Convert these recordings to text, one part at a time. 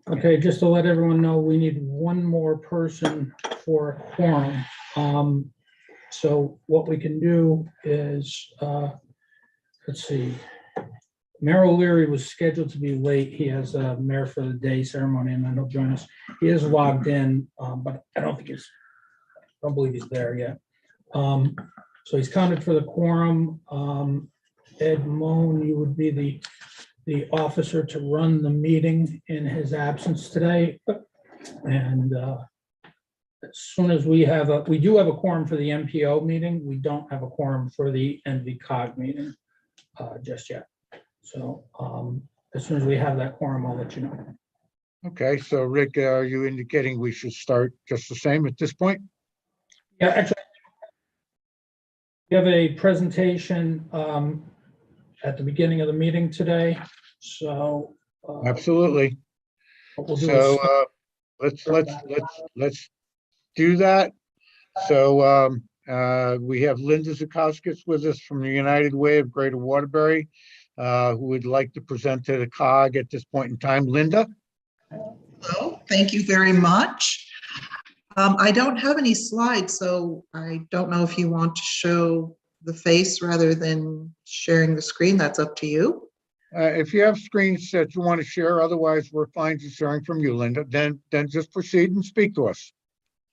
Okay, just to let everyone know, we need one more person for a quorum. So what we can do is, let's see. Mayor O'Leary was scheduled to be late. He has a Mayor for the Day ceremony, and then he'll join us. He is logged in, but I don't believe he's there yet. So he's counted for the quorum. Ed Moan, you would be the officer to run the meeting in his absence today. And as soon as we do have a quorum for the MPO meeting, we don't have a quorum for the NVCOG meeting just yet. So as soon as we have that quorum, I'll let you know. Okay, so Rick, are you indicating we should start just the same at this point? Yeah, actually, we have a presentation at the beginning of the meeting today. So Absolutely. what we'll do So is let's do that. So we have Linda Zukauskas with us from the United Way of Greater Waterbury, who would like to present to the COG at this point in time. Linda? Hello, thank you very much. I don't have any slides, so I don't know if you want to show the face rather than sharing the screen. That's up to you. If you have screens that you want to share, otherwise we're fine just hearing from you, Linda. Then just proceed and speak to us.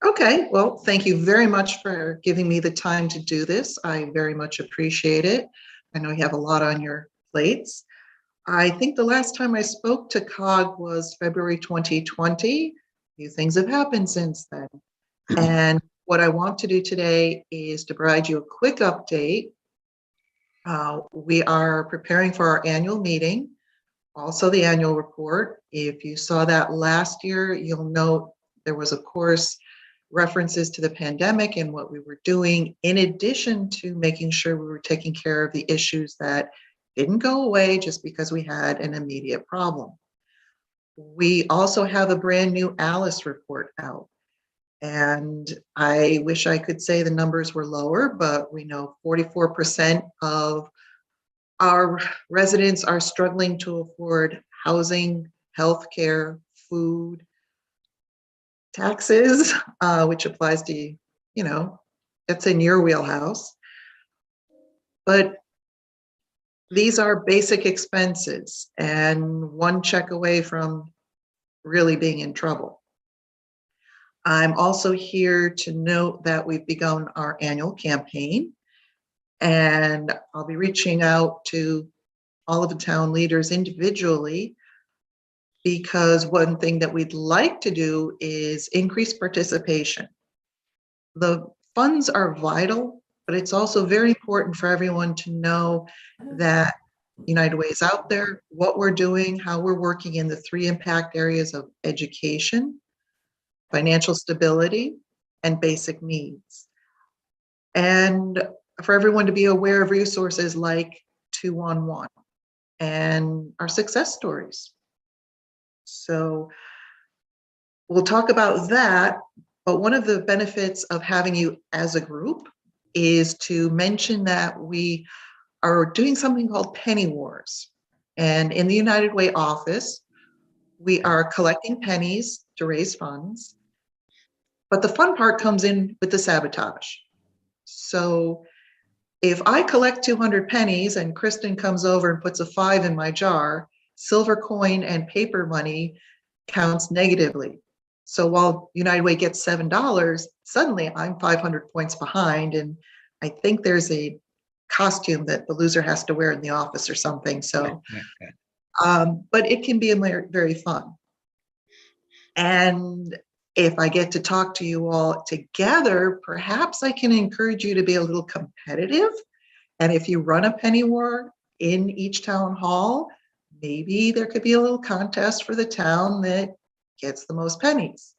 Okay, well, thank you very much for giving me the time to do this. I very much appreciate it. I know you have a lot on your plates. I think the last time I spoke to COG was February 2020. A few things have happened since then. And what I want to do today is to provide you a quick update. We are preparing for our annual meeting, also the annual report. If you saw that last year, you'll note there was, of course, references to the pandemic and what we were doing, in addition to making sure we were taking care of the issues that didn't go away just because we had an immediate problem. We also have a brand new ALICE report out. And I wish I could say the numbers were lower, but we know 44% of our residents are struggling to afford housing, healthcare, food, taxes, which applies to, you know, it's in your wheelhouse. But these are basic expenses and one check away from really being in trouble. I'm also here to note that we've begun our annual campaign, and I'll be reaching out to all of the town leaders individually, because one thing that we'd like to do is increase participation. The funds are vital, but it's also very important for everyone to know that United Way is out there, what we're doing, how we're working in the 3 impact areas of education, financial stability, and basic needs. And for everyone to be aware of resources like 211 and our success stories. So we'll talk about that, but one of the benefits of having you as a group is to mention that we are doing something called Penny Wars. And in the United Way office, we are collecting pennies to raise funds, but the fun part comes in with the sabotage. So if I collect 200 pennies and Kristen comes over and puts a 5 in my jar, silver coin and paper money counts negatively. So while United Way gets $7, suddenly I'm 500 points behind, and I think there's a costume that the loser has to wear in the office or something. So, but it can be very fun. And if I get to talk to you all together, perhaps I can encourage you to be a little competitive. And if you run a penny war in each town hall, maybe there could be a little contest for the town that gets the most pennies.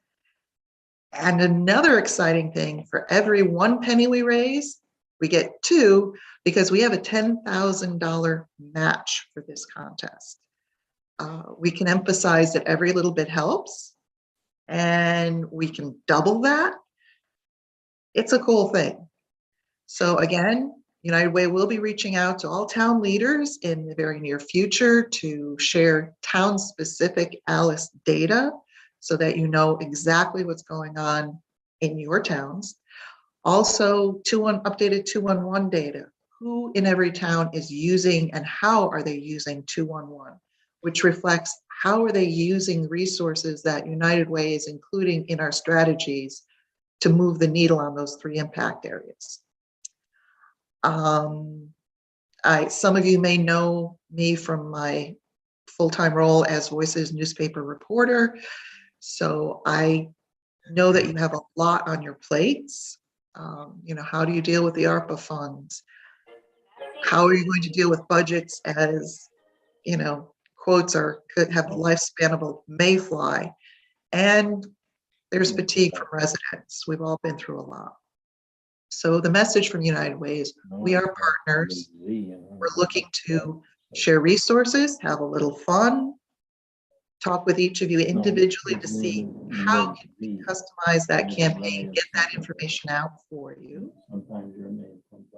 And another exciting thing, for every 1 penny we raise, we get 2, because we have a $10,000 match for this contest. We can emphasize that every little bit helps, and we can double that. It's a cool thing. So again, United Way will be reaching out to all town leaders in the very near future to share town-specific ALICE data so that you know exactly what's going on in your towns. Also, updated 211 data. Who in every town is using and how are they using 211, which reflects how are they using resources that United Way is including in our strategies to move the needle on those 3 impact areas. Some of you may know me from my full-time role as Voices newspaper reporter. So I know that you have a lot on your plates. How do you deal with the ARPA funds? How are you going to deal with budgets as, quotes could have the lifespan of a mayfly? And there's fatigue from residents. We've all been through a lot. So the message from United Way is we are partners. We're looking to share resources, have a little fun, talk with each of you individually to see how can we customize that campaign, get that information out for you.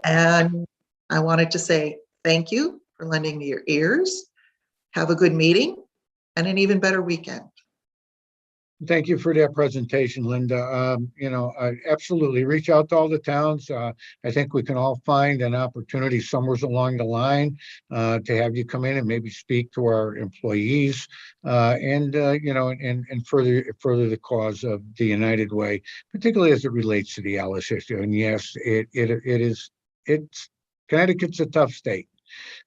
And I wanted to say thank you for lending me your ears. Have a good meeting and an even better weekend. Thank you for that presentation, Linda. Absolutely reach out to all the towns. I think we can all find an opportunity somewhere along the line to have you come in and maybe speak to our employees and further the cause of the United Way, particularly as it relates to the ALICE issue. And yes, it's Connecticut's a tough state.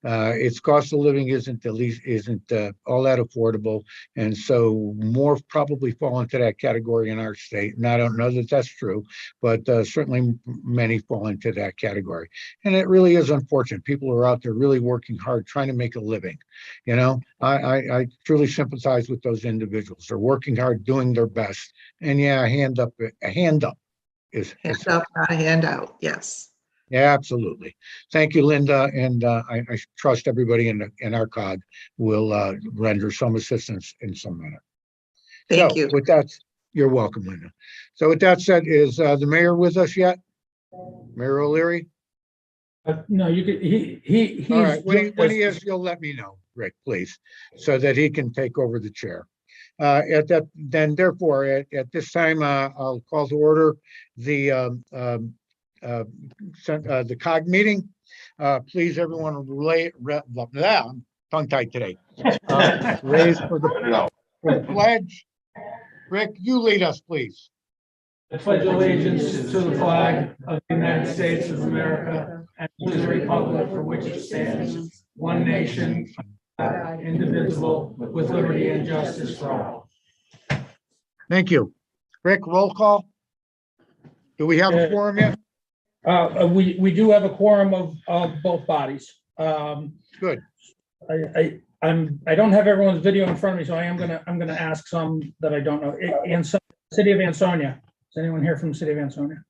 Its cost of living isn't all that affordable, and so more probably fall into that category in our state. And I don't know that that's true, but certainly many fall into that category. And it really is unfortunate. People are out there really working hard, trying to make a living. I truly sympathize with those individuals. They're working hard, doing their best. And yeah, a hand up is hand up, not a handout. Yes. Yeah, absolutely. Thank you, Linda. And I trust everybody in our COG will render some assistance in some manner. Thank you. With that, you're welcome, Linda. So with that said, is the mayor with us yet? Mayor O'Leary? No, you could, he's. All right, when he is, you'll let me know, Rick, please, so that he can take over the chair. Therefore, at this time, I'll call to order the COG meeting. Please, everyone, I'm tongue-tied today. Raise for the pledge. Rick, you lead us, please. I pledge allegiance to the flag of the United States of America and to the republic for which it stands, one nation, indivisible, with liberty and justice for all. Thank you. Rick, roll call. Do we have a quorum yet? We do have a quorum of both bodies. Good. I don't have everyone's video in front of me, so I'm gonna ask some that I don't know. City of Ansonia. Is anyone here from the city of Ansonia?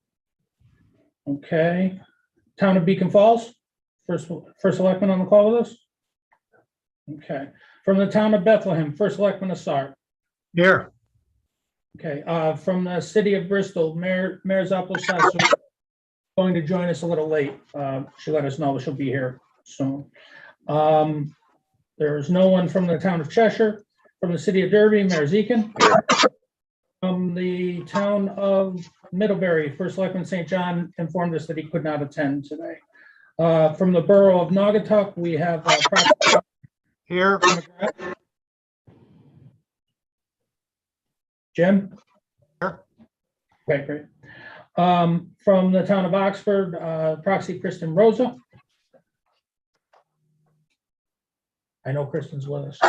Okay. Town of Beacon Falls. First selectman on the call with us. Okay. From the town of Bethlehem, first selectman Assart. Here. Okay. From the city of Bristol, Mayor Zukauskas going to join us a little late. She let us know she'll be here soon. There's no one from the town of Cheshire. From the city of Derby, Mayor Zekin. From the town of Middlebury, First Selectman St. John informed us that he could not attend today. From the borough of Naugatuck, we have here. Jim? Here. Okay, great. From the town of Oxford, proxy Kristen Rosa. I know Kristen's with us.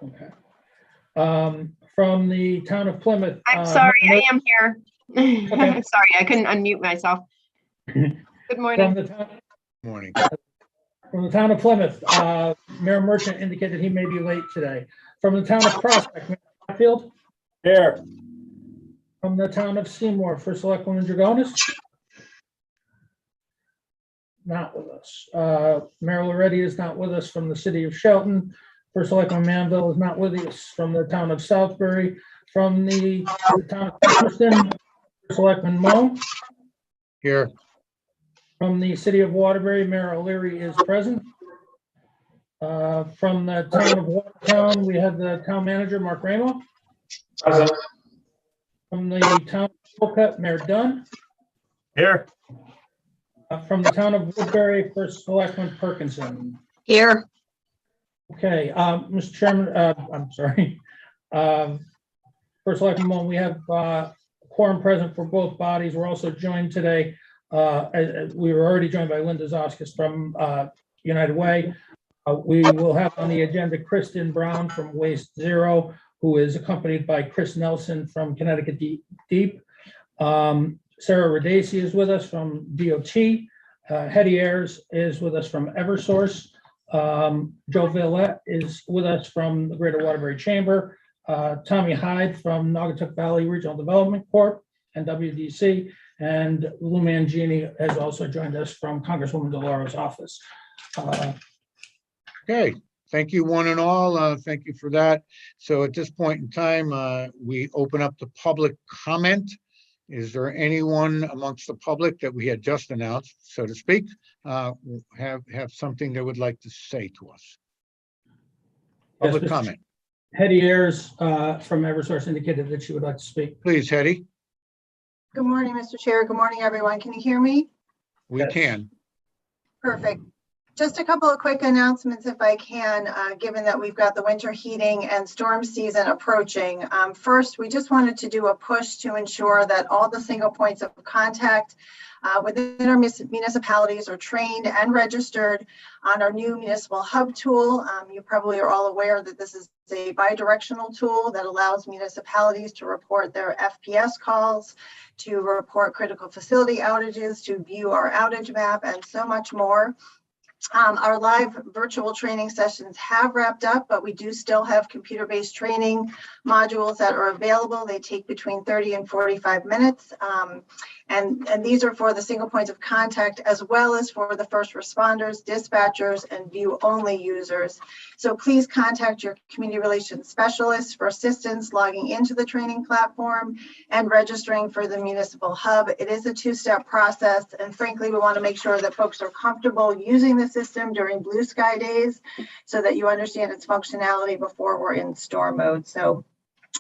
Okay. From the town of Plymouth. I'm sorry, I am here. Okay. Sorry, I couldn't unmute myself. Good morning. Morning. From the town of Plymouth, Mayor Merchant indicated he may be late today. From the town of Prospect, Mayor Hatfield. Here. From the town of Seymour, First Selectwoman Dragonis. Not with us. Mayor Loretti is not with us. From the city of Shelton, First Selectman Manville is not with us. From the town of Southbury, from the town of Kristen, First Selectman Moe. Here. From the city of Waterbury, Mayor O'Leary is present. From the town of Watertown, we have the town manager, Mark Ramo. Present. From the town of Wolcott, Mayor Dunn. Here. From the town of Woodbury, First Selectman Perkinson. Here. Okay, Mr. Chairman, I'm sorry. First Selectman Moen, we have quorum present for both bodies. We're also joined today. We were already joined by Linda Zukauskas from United Way. We will have on the agenda Kristen Brown from Waste Zero, who is accompanied by Chris Nelson from Connecticut Deep. Sarah Radesi is with us from DOT. Hetty Ayers is with us from Eversource. Joe Villette is with us from the Greater Waterbury Chamber. Tommy Hyde from Naugatuck Valley Regional Development Corp. and WDC. And Lou Mangini has also joined us from Congresswoman DeLauro's office. Okay, thank you one and all. Thank you for that. So at this point in time, we open up the public comment. Is there anyone amongst the public that we had just announced, so to speak, have something they would like to say to us? Public Yes, comment. Hetty Ayers from Eversource indicated that she would like to speak. Please, Hetty, Good morning, Mr. Chair. Good morning, everyone. Can you hear me? we Yes. can. Perfect. Just a couple of quick announcements if I can, given that we've got the winter heating and storm season approaching. First, we just wanted to do a push to ensure that all the single points of contact within our municipalities are trained and registered on our new municipal hub tool. You probably are all aware that this is a bi-directional tool that allows municipalities to report their FPS calls, to report critical facility outages, to view our outage map, and so much more. Our live virtual training sessions have wrapped up, but we do still have computer-based training modules that are available. They take between 30 and 45 minutes. And these are for the single points of contact, as well as for the first responders, dispatchers, and view-only users. So please contact your community relations specialist for assistance logging into the training platform and registering for the municipal hub. It is a two-step process, and frankly, we want to make sure that folks are comfortable using the system during blue sky days so that you understand its functionality before we're in storm mode. So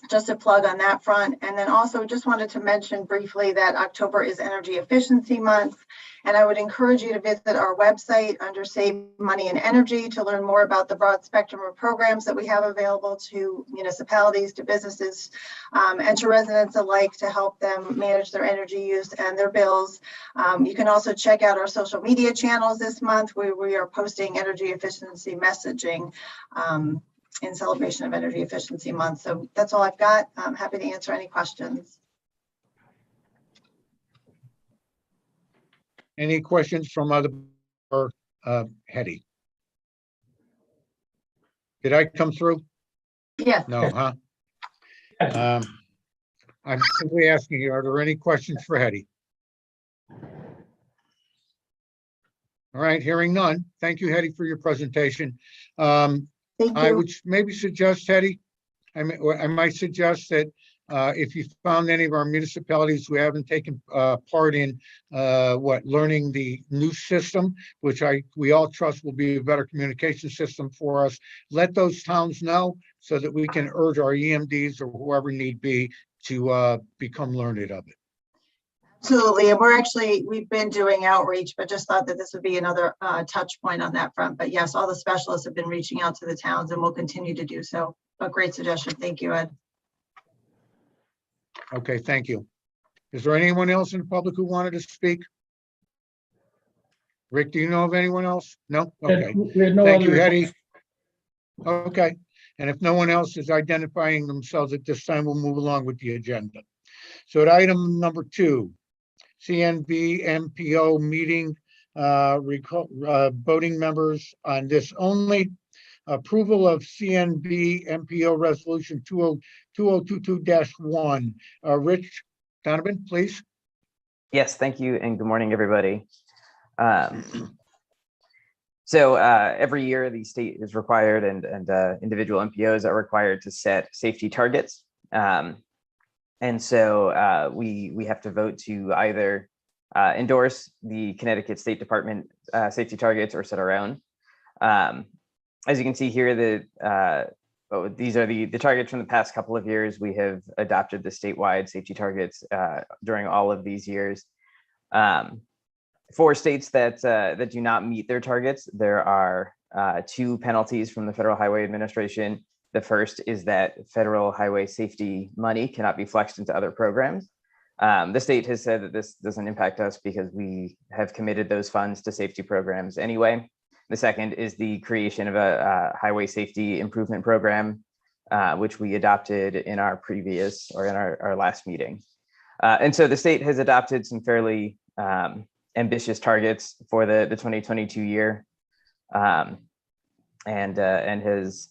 just a plug on that front. And then also just wanted to mention briefly that October is Energy Efficiency Month. And I would encourage you to visit our website under Save Money and Energy to learn more about the broad spectrum of programs that we have available to municipalities, to businesses, and to residents alike to help them manage their energy use and their bills. You can also check out our social media channels this month where we are posting energy efficiency messaging in celebration of Energy Efficiency Month. So that's all I've got. I'm happy to answer any questions. Any questions from other, or Hetty? Did I come through? Yes. No, huh? I'm simply asking you, are there any questions for Hetty? All right, hearing none. Thank you, Hetty, for your presentation. Thank I you. would maybe suggest, Hetty, I might suggest that if you found any of our municipalities who haven't taken part in learning the new system, which we all trust will be a better communication system for us, let those towns know so that we can urge our EMDs or whoever need be to become learned of it. Absolutely. And we've been doing outreach, but just thought that this would be another touch point on that front. But yes, all the specialists have been reaching out to the towns and will continue to do so. A great suggestion. Thank you, Ed. Okay, thank you. Is there anyone else in the public who wanted to speak? Rick, do you know of anyone else? No? Okay. We had no Thank you, other. Hetty. Okay, and if no one else is identifying themselves at this time, we'll move along with the agenda. So at item number 2, CNVMPO meeting, voting members on this only. Approval of CNVMPO resolution 2022-1. Rich Donovan, please. Yes, thank you, and good morning, everybody. So every year the state is required and individual MPOs are required to set safety targets. And so we have to vote to either endorse the Connecticut State Department safety targets or set our own. As you can see here, these are the targets from the past couple of years. We have adopted the statewide safety targets during all of these years. For states that do not meet their targets, there are 2 penalties from the Federal Highway Administration. The first is that federal highway safety money cannot be flexed into other programs. The state has said that this doesn't impact us because we have committed those funds to safety programs anyway. The second is the creation of a highway safety improvement program, which we adopted in our previous or in our last meeting. And so the state has adopted some fairly ambitious targets for the 2022 year, and has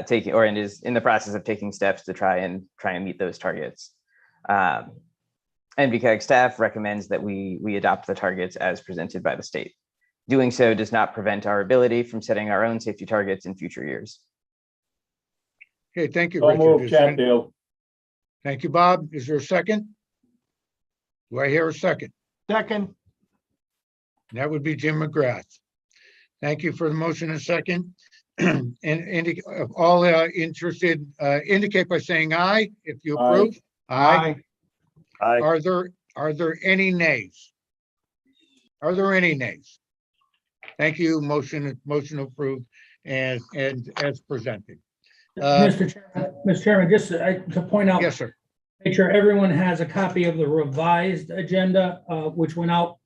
taken and is in the process of taking steps to try and meet those targets. NVCOG staff recommends that we adopt the targets as presented by the state. Doing so does not prevent our ability from setting our own safety targets in future years. Okay, thank you, So Richard. moved, Is there any- Chatfield. Thank you, Bob. Is there a second? Do I hear a second? Second. That would be Jim McGrath. Thank you for the motion and second. And all interested, indicate by saying aye if you Aye. approve. Aye. Aye. Are there any nays? Are there any nays? Thank you. Motion approved and as presented. Mr. Chairman, just to point out, Yes, sir. make sure everyone has a copy of the revised agenda, which went out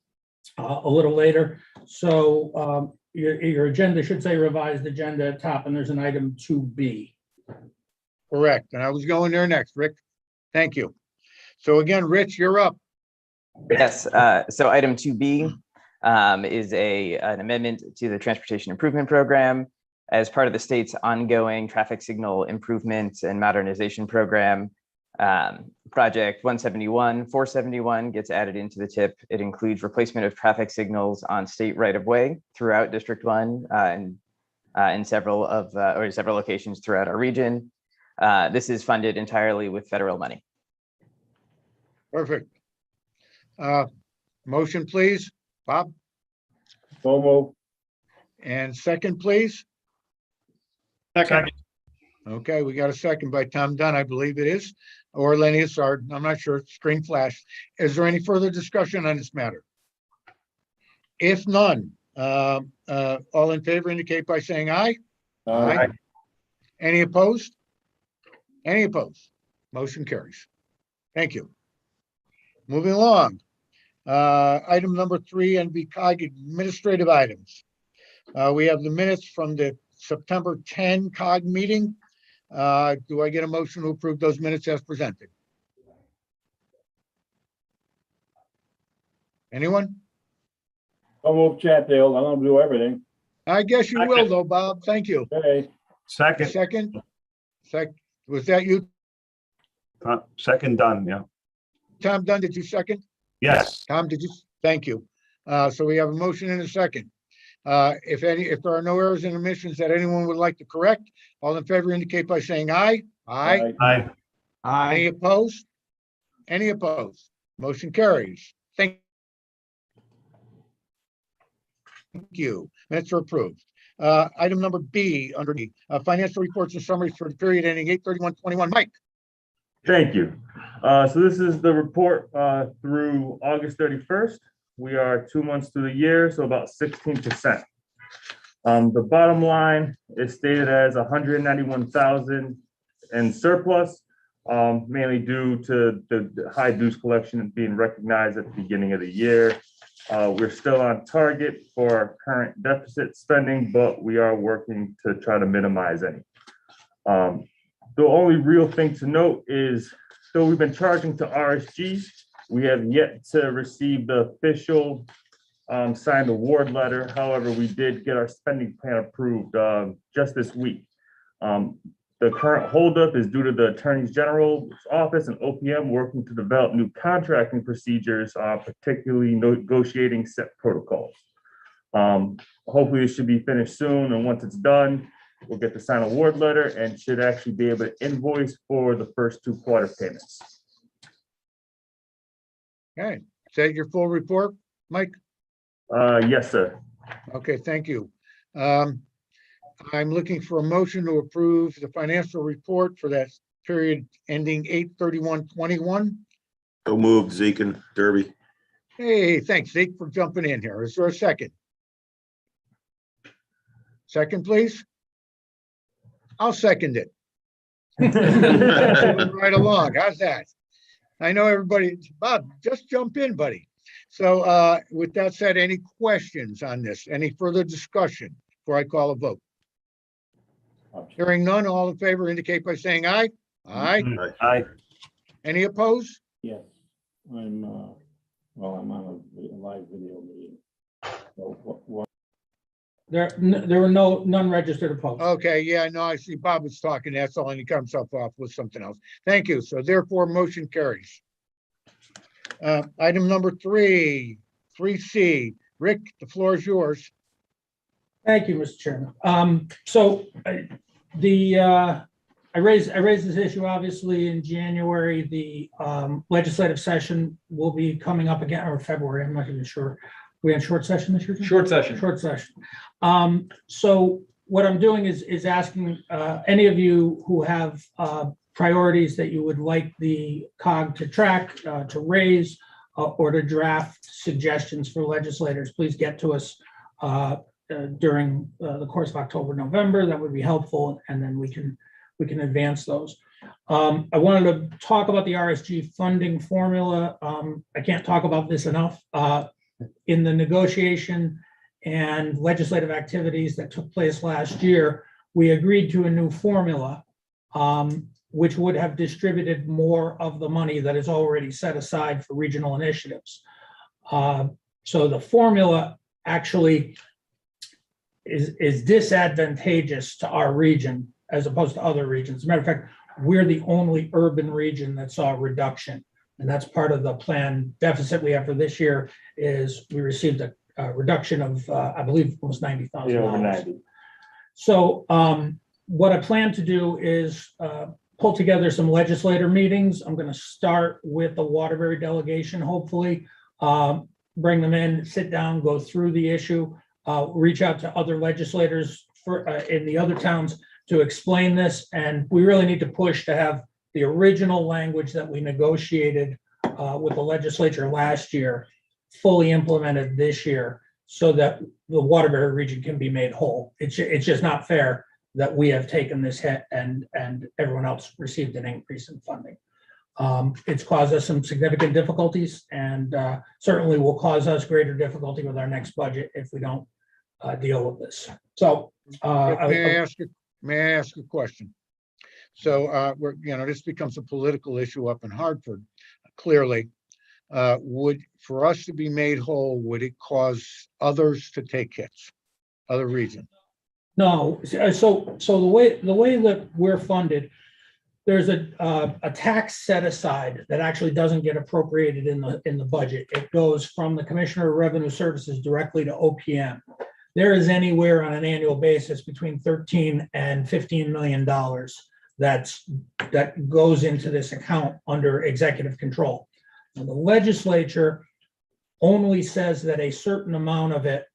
a little later. So your agenda should say revised agenda at top, and there's an item 2B. Correct. And I was going there next, Rick. Thank you. So again, Rich, you're up. Yes, so item 2B is an amendment to the Transportation Improvement Program as part of the state's ongoing traffic signal improvement and modernization program. Project 471 gets added into the TIP. It includes replacement of traffic signals on state right-of-way throughout District 1 and in several locations throughout our region. This is funded entirely with federal money. Perfect. Motion, please. Bob, So moved. and second, please. Second. Okay, we got a second by Tom Dunn, I believe it is, or Lenny Assard. I'm not sure. Screen flash. Is there any further discussion on this matter? If none, all in favor indicate by saying aye. Aye. Any opposed? Any opposed? Motion carries. Thank you. Moving along. Item number 3, NVCOG administrative items. We have the minutes from the September 10 COG meeting. Do I get a motion to approve those minutes as presented? Anyone? So moved, Chatfield. I'm gonna do everything. I guess you will though, Bob. Thank you. Okay. Second. Was that you, Second done, yeah. Tom Dunn? Did you second? Yes. Tom, did you? Thank you. So we have a motion and a second. If there are no errors and omissions that anyone would like to correct, all in favor indicate by saying aye. Aye. Aye. Any opposed? Any opposed? Motion carries. Thank you. Minutes are approved. Item number B under the financial reports and summaries for the period ending 8/31/21. Mike. Thank you. So this is the report through August 31st. We are 2 months through the year, so about 16%. The bottom line is stated as 191,000 in surplus, mainly due to the high dues collection being recognized at the beginning of the year. We're still on target for our current deficit spending, but we are working to try to minimize any. The only real thing to note is, though we've been charging to RSG, we have yet to receive the official signed award letter. However, we did get our spending plan approved just this week. The current holdup is due to the Attorney General's office and OPM working to develop new contracting procedures, particularly negotiating set protocols. Hopefully it should be finished soon, and once it's done, we'll get the signed award letter and should actually be able to invoice for the first 2 quarter payments. Okay, that your full report, Mike? Yes, sir. Okay, thank you. I'm looking for a motion to approve the financial report for that period ending 8/31/21. So moved, Zeke and Derby. Hey, thanks, Zeke, for jumping in here. Is there a second? Second, please. I'll second it. Moving right along. How's that? I know everybody, Bob, just jump in, buddy. So with that said, any questions on this? Any further discussion before I call a vote? Hearing none, all in favor indicate by saying aye. Aye. Aye. Any opposed? Yes, I'm, well, I'm on a live video meeting. So what, There were none registered opposed. Okay, yeah, no, I see Bob was talking, that's all, and he cut himself off with something else. Thank you. So therefore, motion carries. Item number 3C. Rick, the floor is yours. Thank you, Mr. Chairman. I raised this issue, obviously, in January. The legislative session will be coming up again, or February, I'm not even sure. We had short session this year? Jim? Short session. Short session. So what I'm doing is asking any of you who have priorities that you would like the COG to track, to raise, or to draft suggestions for legislators, please get to us during the course of October, November. That would be helpful, and then we can advance those. I wanted to talk about the RSG funding formula. I can't talk about this enough. In the negotiation and legislative activities that took place last year, we agreed to a new formula, which would have distributed more of the money that is already set aside for regional initiatives. So the formula actually is disadvantageous to our region as opposed to other regions. As a matter of fact, we're the only urban region that saw a reduction. And that's part of the plan deficit we have for this year is we received a reduction of, I believe, almost $90,000. Yeah, over 90. So what I plan to do is pull together some legislator meetings. I'm going to start with the Waterbury delegation, hopefully, bring them in, sit down, go through the issue, reach out to other legislators in the other towns to explain this. And we really need to push to have the original language that we negotiated with the legislature last year fully implemented this year so that the Waterbury region can be made whole. It's just not fair that we have taken this hit and everyone else received an increase in funding. It's caused us some significant difficulties and certainly will cause us greater difficulty with our next budget if we don't deal with this. So May I ask a question? So this becomes a political issue up in Hartford, clearly. For us to be made whole, would it cause others to take hits, other regions? No, so the way that we're funded, there's a tax set aside that actually doesn't get appropriated in the budget. It goes from the Commissioner of Revenue Services directly to OPM. There is anywhere on an annual basis between $13 and $15 million that goes into this account under executive control. And the legislature only says that a certain amount of it,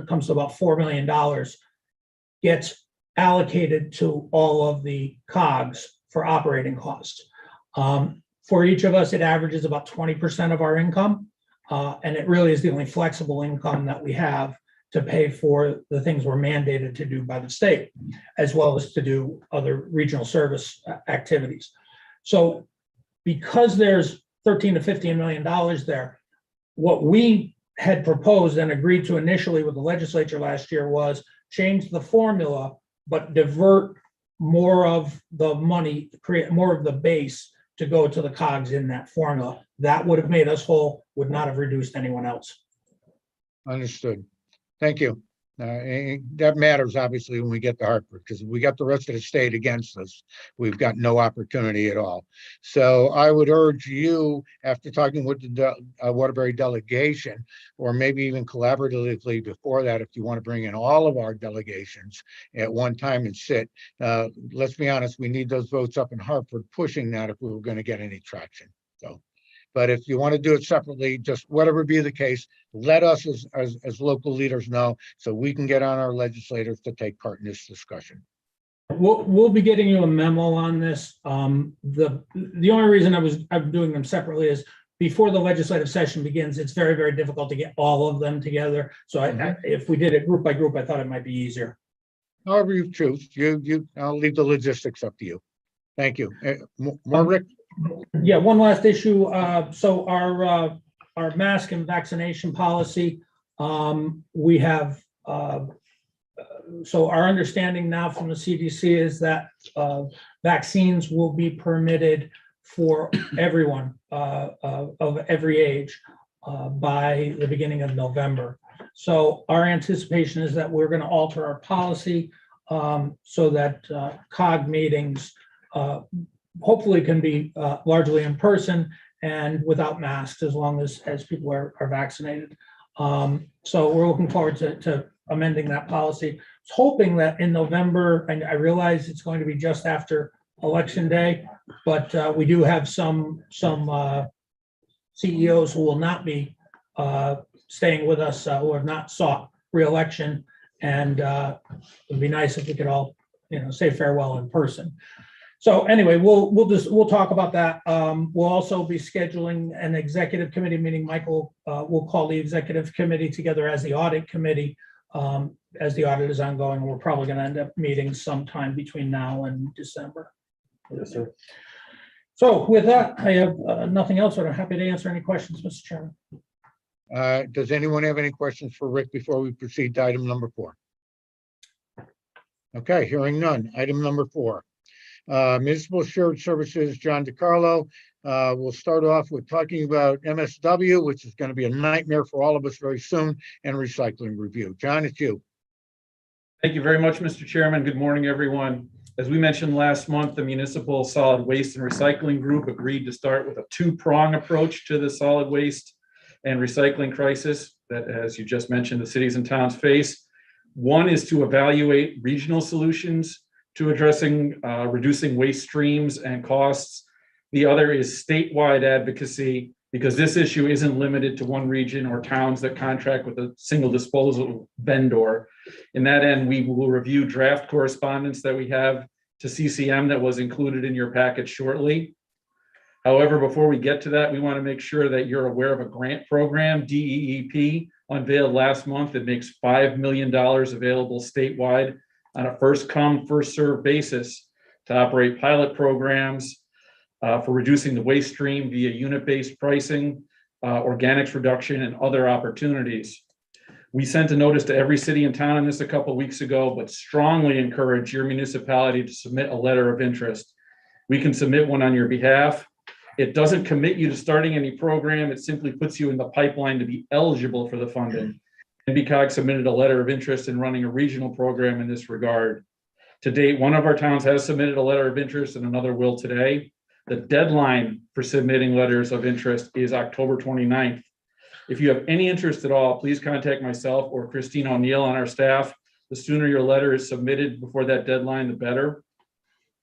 comes to about $4 million, gets allocated to all of the COGs for operating costs. For each of us, it averages about 20% of our income, and it really is the only flexible income that we have to pay for the things we're mandated to do by the state, as well as to do other regional service activities. So because there's $13 to $15 million there, what we had proposed and agreed to initially with the legislature last year was change the formula, but divert more of the money, create more of the base to go to the COGs in that formula. That would have made us whole, would not have reduced anyone else. Understood. Thank you. That matters, obviously, when we get to Hartford, because if we got the rest of the state against us, we've got no opportunity at all. So I would urge you, after talking with the Waterbury delegation, or maybe even collaboratively before that, if you want to bring in all of our delegations at one time and sit, let's be honest, we need those votes up in Hartford pushing that if we were going to get any traction. So But if you want to do it separately, just whatever be the case, let us as local leaders know so we can get on our legislators to take part in this discussion. We'll be getting you a memo on this. The only reason I'm doing them separately is before the legislative session begins, it's very, very difficult to get all of them together. So if we did it group by group, I thought it might be easier. However you choose, I'll leave the logistics up to you. Thank you. More, Rick? Yeah, one last issue. So our mask and vaccination policy, we have, so our understanding now from the CDC is that vaccines will be permitted for everyone of every age by the beginning of November. So our anticipation is that we're going to alter our policy so that COG meetings hopefully can be largely in person and without masks as long as people are vaccinated. So we're looking forward to amending that policy. I was hoping that in November, and I realize it's going to be just after Election Day, but we do have some CEOs who will not be staying with us, who have not sought re-election, and it'd be nice if we could all, say farewell in person. So anyway, we'll talk about that. We'll also be scheduling an executive committee meeting. Michael will call the executive committee together as the audit committee, as the audit is ongoing. We're probably going to end up meeting sometime between now and December. Yes, sir. So with that, I have nothing else, but I'm happy to answer any questions, Mr. Chairman. Does anyone have any questions for Rick before we proceed to item number 4? Okay, hearing none. Item number 4. Municipal Shared Services, John DiCarlo. We'll start off with talking about MSW, which is going to be a nightmare for all of us very soon, and recycling review. John, it's you. Thank you very much, Mr. Chairman. Good morning, everyone. As we mentioned last month, the Municipal Solid Waste and Recycling Group agreed to start with a 2-prong approach to the solid waste and recycling crisis that, as you just mentioned, the cities and towns face. One is to evaluate regional solutions to addressing reducing waste streams and costs. The other is statewide advocacy, because this issue isn't limited to one region or towns that contract with a single disposal vendor. In that end, we will review draft correspondence that we have to CCM that was included in your packet shortly. However, before we get to that, we want to make sure that you're aware of a grant program, DEEP, unveiled last month. It makes $5 million available statewide on a first come, first served basis to operate pilot programs for reducing the waste stream via unit-based pricing, organics reduction, and other opportunities. We sent a notice to every city and town on this a couple of weeks ago, but strongly encourage your municipality to submit a letter of interest. We can submit one on your behalf. It doesn't commit you to starting any program. It simply puts you in the pipeline to be eligible for the funding. NVCOG submitted a letter of interest in running a regional program in this regard. To date, one of our towns has submitted a letter of interest and another will today. The deadline for submitting letters of interest is October 29th. If you have any interest at all, please contact myself or Christine O'Neill on our staff. The sooner your letter is submitted before that deadline, the better.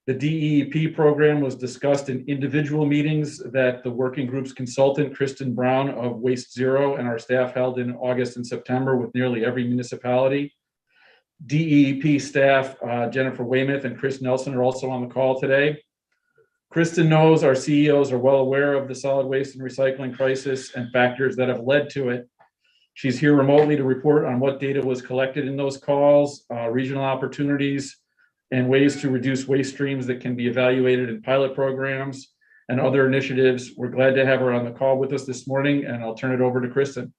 The DEEP program was discussed in individual meetings that the working group's consultant, Kristen Brown of Waste Zero, and our staff held in August and September with nearly every municipality. DEEP staff, Jennifer Weymouth and Chris Nelson, are also on the call today. Kristen knows our CEOs are well aware of the solid waste and recycling crisis and factors that have led to it. She's here remotely to report on what data was collected in those calls, regional opportunities, and ways to reduce waste streams that can be evaluated in pilot programs and other initiatives. We're glad to have her on the call with us this morning, and I'll turn it over to Kristen.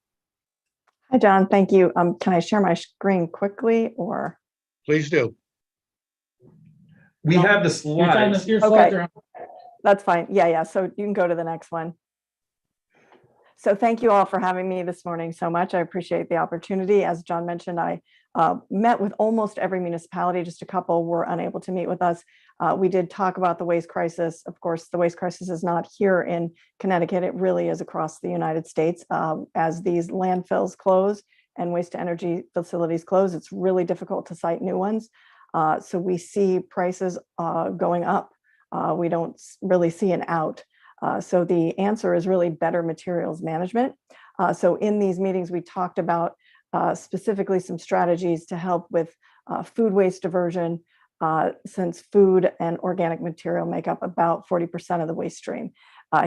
Hi, John. Thank you. Can I share my screen quickly, or? Please do. We have the slides. Your slides Okay. are on. That's fine. Yeah. So you can go to the next one. So thank you all for having me this morning so much. I appreciate the opportunity. As John mentioned, I met with almost every municipality. Just a couple were unable to meet with us. We did talk about the waste crisis. Of course, the waste crisis is not here in Connecticut. It really is across the United States. As these landfills close and waste to energy facilities close, it's really difficult to site new ones. So we see prices going up. We don't really see an out. So the answer is really better materials management. So in these meetings, we talked about specifically some strategies to help with food waste diversion, since food and organic material make up about 40% of the waste stream.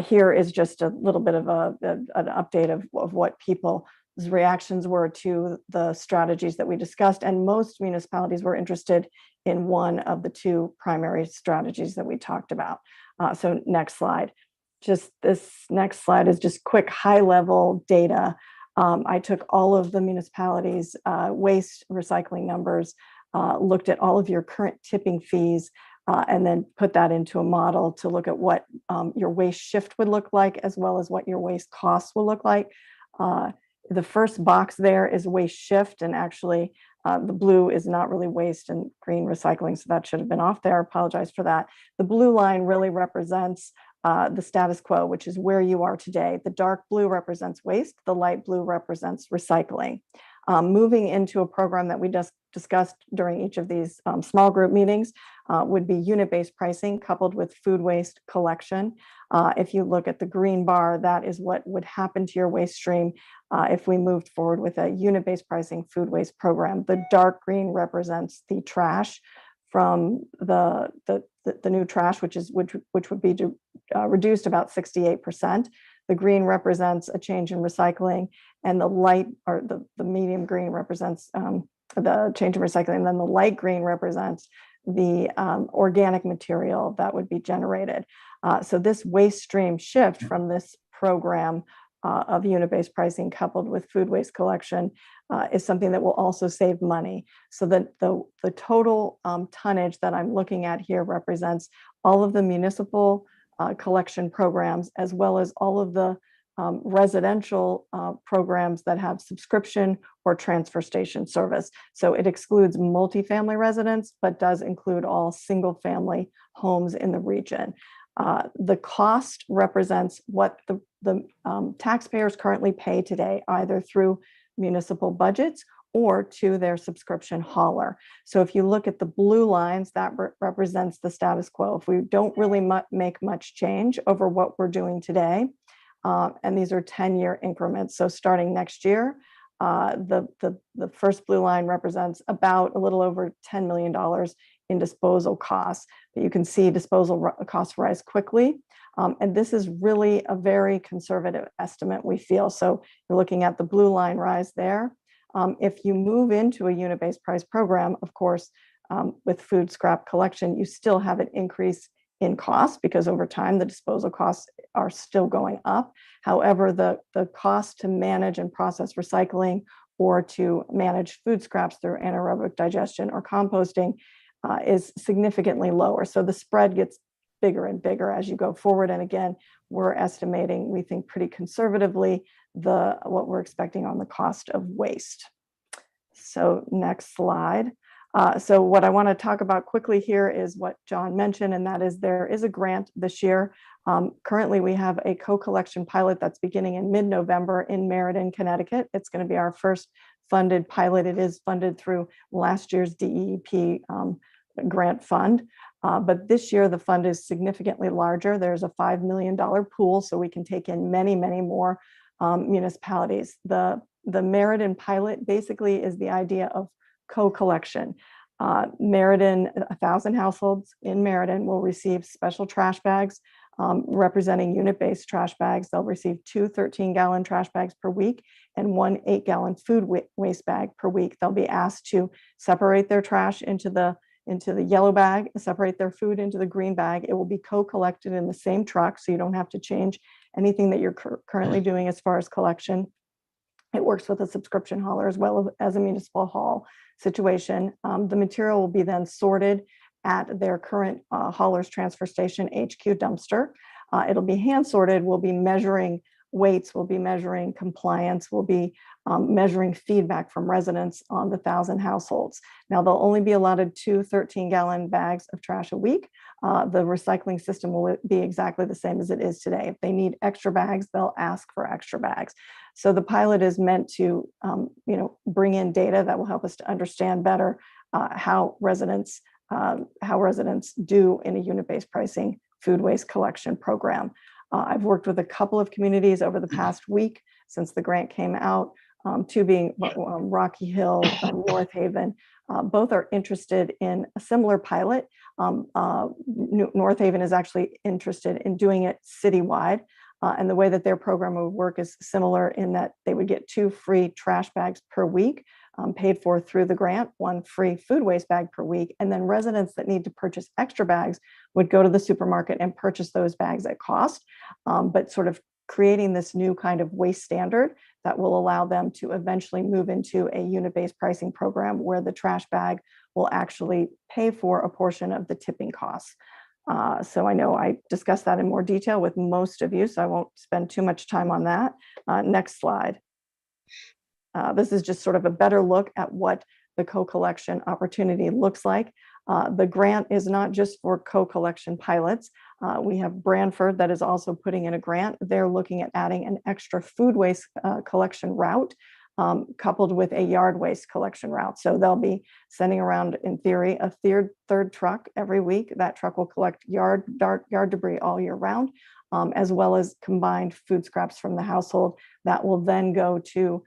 Here is just a little bit of an update of what people's reactions were to the strategies that we discussed, and most municipalities were interested in one of the two primary strategies that we talked about. So next slide. Just this next slide is just quick high-level data. I took all of the municipalities' waste recycling numbers, looked at all of your current tipping fees, and then put that into a model to look at what your waste shift would look like, as well as what your waste costs will look like. The first box there is waste shift, and actually the blue is not really waste and green recycling, so that should have been off there. I apologize for that. The blue line really represents the status quo, which is where you are today. The dark blue represents waste, the light blue represents recycling. Moving into a program that we just discussed during each of these small group meetings would be unit-based pricing coupled with food waste collection. If you look at the green bar, that is what would happen to your waste stream if we moved forward with a unit-based pricing food waste program. The dark green represents the trash from the new trash, which would be reduced about 68%. The green represents a change in recycling, and the light, or the medium green, represents the change in recycling, and then the light green represents the organic material that would be generated. So this waste stream shift from this program of unit-based pricing coupled with food waste collection is something that will also save money. So that the total tonnage that I'm looking at here represents all of the municipal collection programs, as well as all of the residential programs that have subscription or transfer station service. So it excludes multifamily residents, but does include all single family homes in the region. The cost represents what the taxpayers currently pay today, either through municipal budgets or to their subscription hauler. So if you look at the blue lines, that represents the status quo. If we don't really make much change over what we're doing today, and these are 10-year increments. So starting next year, the first blue line represents about a little over $10 million in disposal costs. But you can see disposal costs rise quickly. And this is really a very conservative estimate, we feel. So you're looking at the blue line rise there. If you move into a unit-based price program, of course, with food scrap collection, you still have an increase in cost because over time the disposal costs are still going up. However, the cost to manage and process recycling or to manage food scraps through anaerobic digestion or composting is significantly lower. So the spread gets bigger and bigger as you go forward. And again, we're estimating, we think pretty conservatively, what we're expecting on the cost of waste. So next slide. So what I want to talk about quickly here is what John mentioned, and that is there is a grant this year. Currently, we have a CoCollection Pilot that's beginning in mid-November in Meriden, Connecticut. It's going to be our first funded pilot. It is funded through last year's DEP grant fund. But this year, the fund is significantly larger. There's a $5 million pool, so we can take in many, many more municipalities. The Meriden pilot basically is the idea of co-collection. Meriden, 1,000 households in Meriden will receive special trash bags representing unit-based trash bags. They'll receive 2 13-gallon trash bags per week and 1 8-gallon food waste bag per week. They'll be asked to separate their trash into the yellow bag, separate their food into the green bag. It will be co-collected in the same truck, so you don't have to change anything that you're currently doing as far as collection. It works with a subscription hauler as well as a municipal haul situation. The material will be then sorted at their current hauler's transfer station HQ dumpster. It'll be hand sorted. We'll be measuring weights, we'll be measuring compliance, we'll be measuring feedback from residents on the 1,000 households. Now, they'll only be allotted 2 13-gallon bags of trash a week. The recycling system will be exactly the same as it is today. If they need extra bags, they'll ask for extra bags. So the pilot is meant to bring in data that will help us to understand better how residents do in a unit-based pricing food waste collection program. I've worked with a couple of communities over the past week since the grant came out, two being Rocky Hill, North Haven. Both are interested in a similar pilot. North Haven is actually interested in doing it citywide. And the way that their program would work is similar in that they would get 2 free trash bags per week, paid for through the grant, 1 free food waste bag per week. And then residents that need to purchase extra bags would go to the supermarket and purchase those bags at cost, but sort of creating this new kind of waste standard that will allow them to eventually move into a unit-based pricing program where the trash bag will actually pay for a portion of the tipping costs. So I know I discussed that in more detail with most of you, so I won't spend too much time on that. Next slide. This is just sort of a better look at what the co-collection opportunity looks like. The grant is not just for co-collection pilots. We have Branford that is also putting in a grant. They're looking at adding an extra food waste collection route coupled with a yard waste collection route. So they'll be sending around, in theory, a third truck every week. That truck will collect yard debris all year round, as well as combined food scraps from the household that will then go to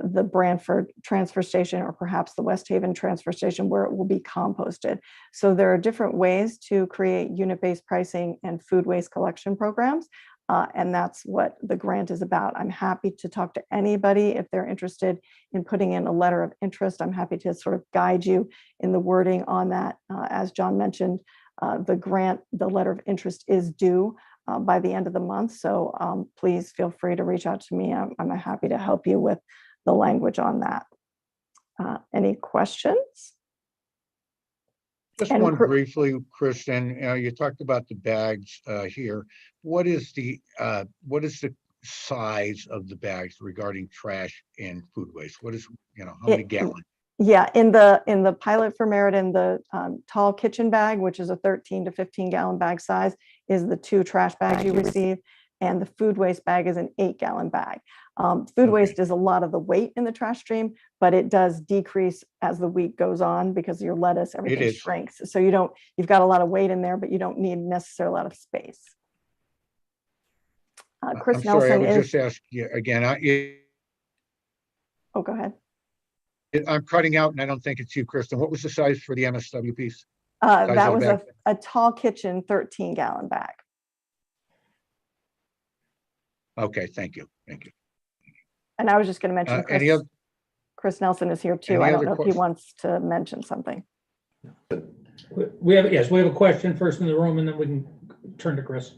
the Branford transfer station or perhaps the West Haven transfer station where it will be composted. So there are different ways to create unit-based pricing and food waste collection programs. And that's what the grant is about. I'm happy to talk to anybody if they're interested in putting in a letter of interest. I'm happy to sort of guide you in the wording on that. As John mentioned, the letter of interest is due by the end of the month. So please feel free to reach out to me. I'm happy to help you with the language on that. Any questions? Just one briefly, Kristen, you talked about the bags here. What is the size of the bags regarding trash and food waste? What is, how many gallons? Yeah, in the pilot for Meriden, the tall kitchen bag, which is a 13 to 15 gallon bag size, is the 2 trash bags you receive. And the food waste bag is an 8-gallon bag. Food waste is a lot of the weight in the trash stream, but it does decrease as the week goes on because your lettuce, everything shrinks. So you've got a lot of weight in there, but you don't need necessarily a lot of space. Chris I'm sorry, Nelson I would just ask you again. Oh, go ahead. I'm cutting out and I don't think it's you, Kristen. What was the size for the MSW piece? That was a tall kitchen 13-gallon bag. Okay, thank you. Thank you. And I was just going to mention Chris Nelson is here too. I don't know if he wants to mention something. We have a question first in the room and then we can turn to Chris.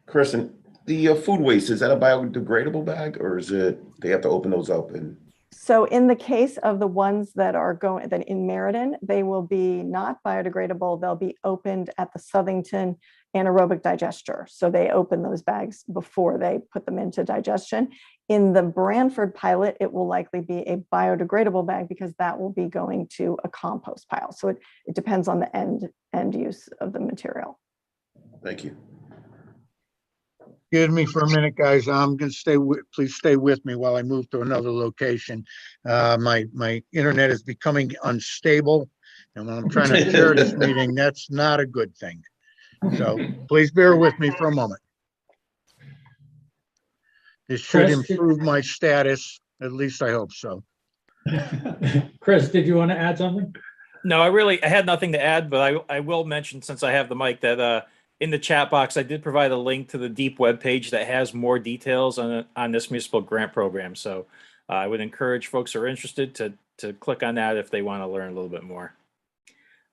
Kristen, the food waste, is that a biodegradable bag or is it, they have to open those up? And so in the case of the ones that are going then in Meriden, they will be not biodegradable. They'll be opened at the Southington anaerobic digester. So they open those bags before they put them into digestion. In the Branford pilot, it will likely be a biodegradable bag because that will be going to a compost pile. So it depends on the end use of the material. Thank you. Excuse me for a minute, guys. I'm going to please stay with me while I move to another location. My internet is becoming unstable. And when I'm trying to share this meeting, that's not a good thing. So please bear with me for a moment. This should improve my status. At least I hope so. Chris, did you want to add something? No, I had nothing to add, but I will mention, since I have the mic, that in the chat box, I did provide a link to the DEEP webpage that has more details on this municipal grant program. So I would encourage folks who are interested to click on that if they want to learn a little bit more.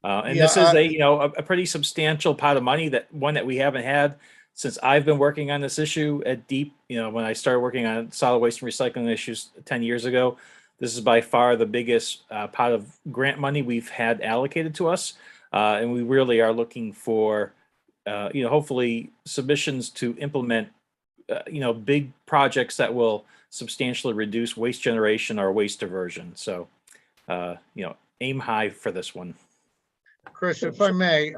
This is a pretty substantial pot of money, one that we haven't had since I've been working on this issue at DEEP. When I started working on solid waste and recycling issues 10 years ago, this is by far the biggest pot of grant money we've had allocated to us. And we really are looking for, hopefully submissions to implement, big projects that will substantially reduce waste generation or waste diversion. So, aim high for this one. Chris, if I may,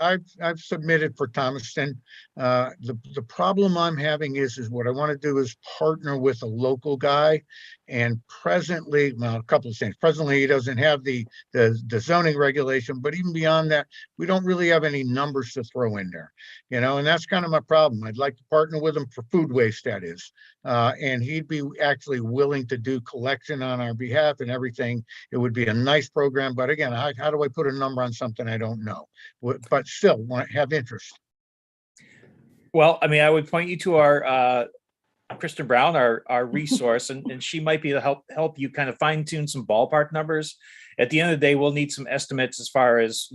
I've submitted for Thomaston. The problem I'm having is what I want to do is partner with a local guy. And presently, well, a couple of things. Presently, he doesn't have the zoning regulation, but even beyond that, we don't really have any numbers to throw in there, and that's kind of my problem. I'd like to partner with him for food waste, that is. And he'd be actually willing to do collection on our behalf and everything. It would be a nice program, but again, how do I put a number on something I don't know? But still want to have interest. Well, I mean, I would point you to our Kristen Brown, our resource, and she might be able to help you kind of fine tune some ballpark numbers. At the end of the day, we'll need some estimates as far as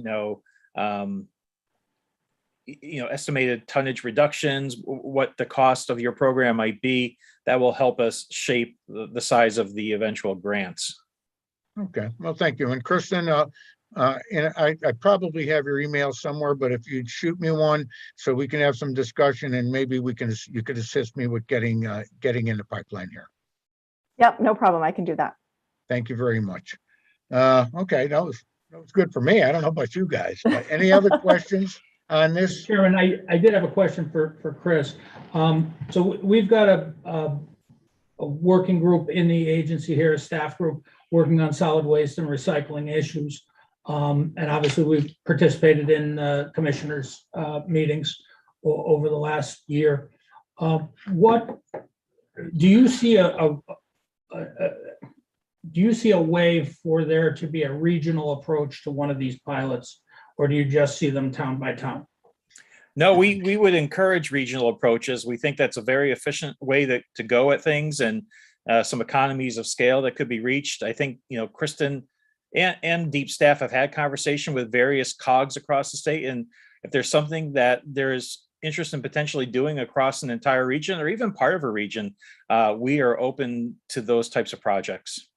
estimated tonnage reductions, what the cost of your program might be. That will help us shape the size of the eventual grants. Okay, well, thank you. And Kristen, and I probably have your email somewhere, but if you'd shoot me one so we can have some discussion and maybe you could assist me with getting in the pipeline here. Yep, no problem. I can do that. Thank you very much. Okay, that was good for me. I don't know about you guys, but any other questions on this? Chairman, I did have a question for Chris. So we've got a working group in the agency here, a staff group working on solid waste and recycling issues. And obviously we've participated in commissioners' meetings over the last year. What do you see a way for there to be a regional approach to one of these pilots, or do you just see them town by town? No, we would encourage regional approaches. We think that's a very efficient way to go at things, and some economies of scale that could be reached. I think, Kristen and Deep staff have had conversation with various COGs across the state. And if there's something that there's interest in potentially doing across an entire region or even part of a region, we are open to those types of projects.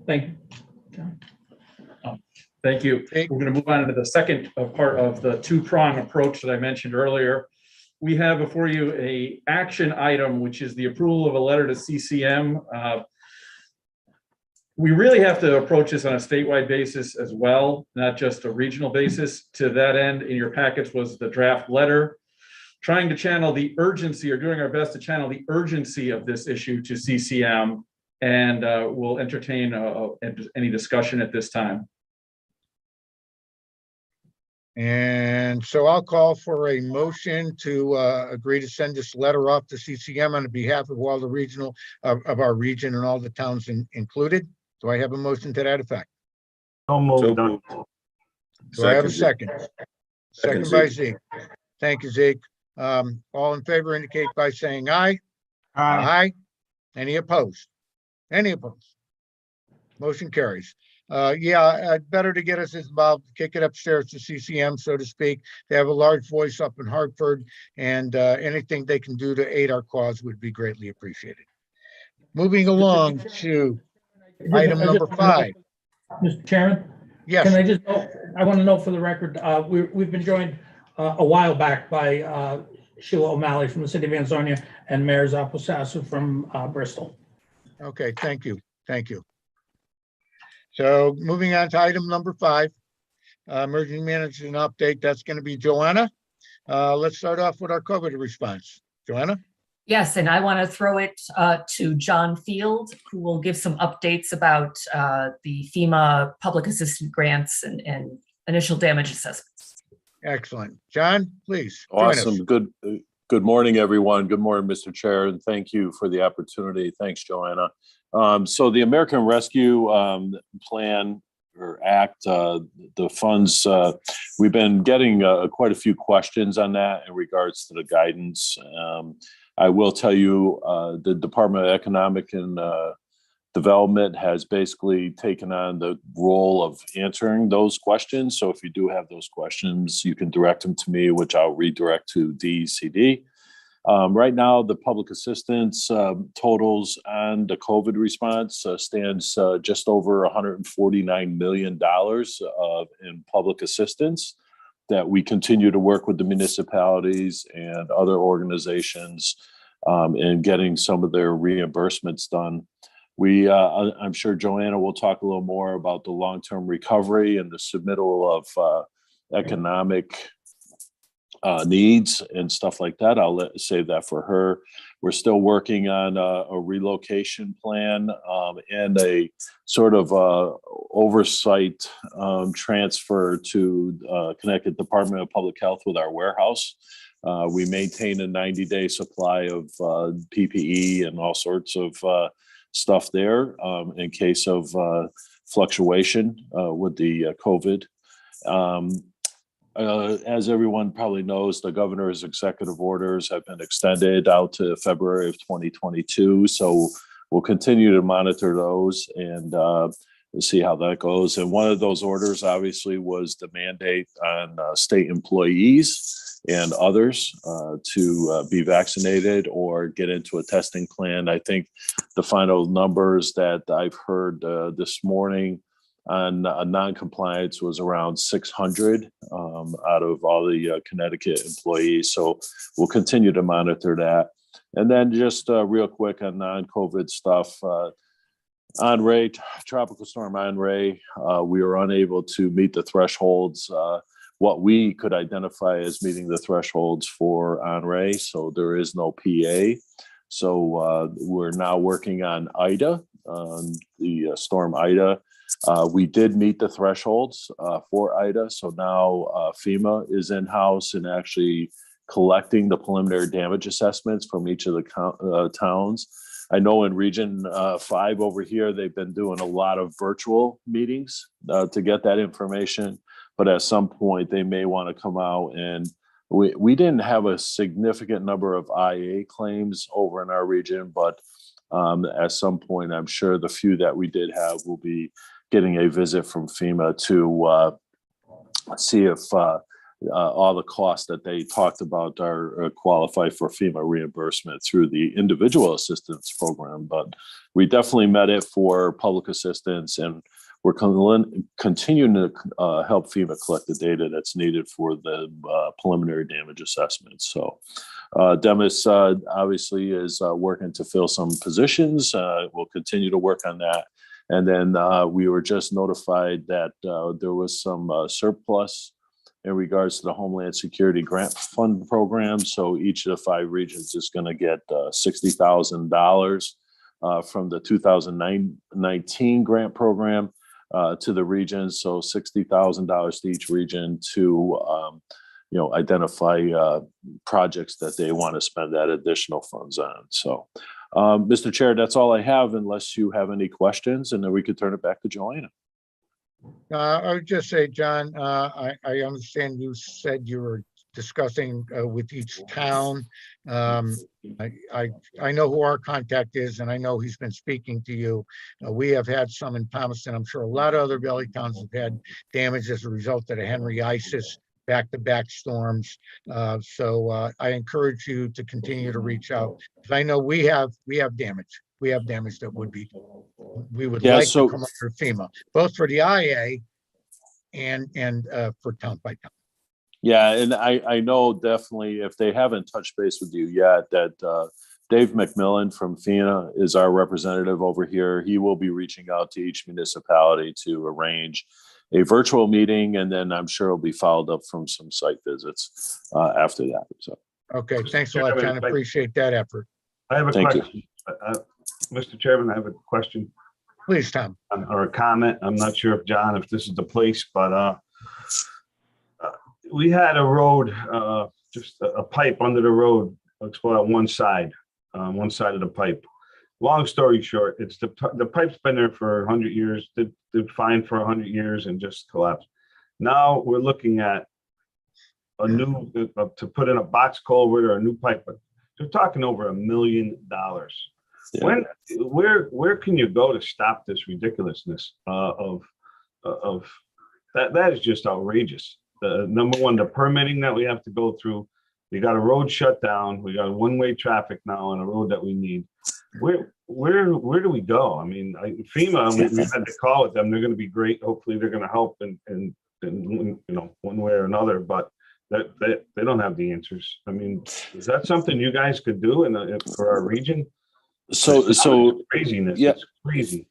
Thank you. John. Thank you. We're going to move on to the second part of the two-prong approach that I mentioned earlier. We have before you an action item, which is the approval of a letter to CCM. We really have to approach this on a statewide basis as well, not just a regional basis. To that end, in your packets was the draft letter, trying to channel the urgency, or doing our best to channel the urgency of this issue to CCM, and we'll entertain any discussion at this time. And so I'll call for a motion to agree to send this letter off to CCM on behalf of all the regional of our region and all the towns included. Do I have a motion to that effect? So moved. Do I have a second? Second by Zeke. Thank you, Zeke. All in favor indicate by saying aye. Aye. Any opposed? Any opposed? Motion carries. Better to get us involved, kick it upstairs to CCM, so to speak. They have a large voice up in Hartford, and anything they can do to aid our cause would be greatly appreciated. Moving along to item number 5. Mr. Chairman? Yes. I want to know for the record, we've been joined a while back by Sheila O'Malley from the city of Ansonia and Mayor Zaposasu from Bristol. Okay, thank you. Thank you. So moving on to item number 5, emergency management update. That's going to be Joanna. Let's start off with our COVID response. Joanna? Yes, and I want to throw it to John Field, who will give some updates about the FEMA public assistance grants and initial damage assessments. Excellent. John, please. Awesome. Good morning, everyone. Good morning, Mr. Chair, and thank you for the opportunity. Thanks, Joanna. So the American Rescue Plan or Act, the funds, we've been getting quite a few questions on that in regards to the guidance. I will tell you, the Department of Economic and Development has basically taken on the role of answering those questions. So if you do have those questions, you can direct them to me, which I'll redirect to DECD. Right now, the public assistance totals on the COVID response stands just over $149 million in public assistance that we continue to work with the municipalities and other organizations in getting some of their reimbursements done. I'm sure Joanna will talk a little more about the long-term recovery and the submittal of economic needs and stuff like that. I'll save that for her. We're still working on a relocation plan and a sort of oversight transfer to Connecticut Department of Public Health with our warehouse. We maintain a 90-day supply of PPE and all sorts of stuff there in case of fluctuation with the COVID. As everyone probably knows, the governor's executive orders have been extended out to February of 2022. So we'll continue to monitor those and see how that goes. And one of those orders obviously was the mandate on state employees and others to be vaccinated or get into a testing plan. I think the final numbers that I've heard this morning on non-compliance was around 600 out of all the Connecticut employees. So we'll continue to monitor that. And then just real quick on non-COVID stuff, Tropical Storm Henri, we were unable to meet the thresholds, what we could identify as meeting the thresholds for Henri. So there is no PA. So we're now working on Ida, the storm Ida. We did meet the thresholds for Ida. So now FEMA is in-house and actually collecting the preliminary damage assessments from each of the towns. I know in Region 5 over here, they've been doing a lot of virtual meetings to get that information. But at some point, they may want to come out and we didn't have a significant number of IA claims over in our region, but at some point, I'm sure the few that we did have will be getting a visit from FEMA to see if all the costs that they talked about are qualify for FEMA reimbursement through the individual assistance program. But we definitely met it for public assistance, and we're continuing to help FEMA collect the data that's needed for the preliminary damage assessments. So Demis obviously is working to fill some positions. We'll continue to work on that. And then we were just notified that there was some surplus in regards to the Homeland Security Grant Fund program. So each of the 5 regions is going to get $60,000 from the 2019 grant program to the regions. So $60,000 to each region to identify projects that they want to spend that additional funds on. So, Mr. Chair, that's all I have, unless you have any questions, and then we could turn it back to Joanna. I would just say, John, I understand you said you were discussing with each town. I know who our contact is, and I know he's been speaking to you. We have had some in Thomaston. I'm sure a lot of other valley towns have had damage as a result of the Henri ISIS back-to-back storms. So I encourage you to continue to reach out, because I know we have damage. We have damage that we would like to come under FEMA, both for the IA and for town by town. Yeah, and I know definitely if they haven't touched base with you yet, that Dave McMillan from FEMA is our representative over here. He will be reaching out to each municipality to arrange a virtual meeting, and then I'm sure it'll be followed up from some site visits after that. So, okay, thanks a lot, John. Appreciate that effort. I have a question. Mr. Chairman, I have a question. Please, Tom. Or a comment. I'm not sure if John, if this is the place, but we had a road, just a pipe under the road, explode on one side of the pipe. Long story short, it's the pipe's been there for 100 years, did fine for 100 years and just collapsed. Now we're looking at a new, to put in a box culvert or a new pipe, but they're talking over $1 million. Yeah. Where can you go to stop this ridiculousness of that? That is just outrageous. Number one, the permitting that we have to go through. We got a road shut down. We got one-way traffic now on a road that we need. Where do we go? I mean, FEMA, we've had to call with them. They're going to be great. Hopefully, they're going to help in one way or another. But they don't have the answers. I mean, is that something you guys could do for our region? So Craziness, yeah. it's crazy.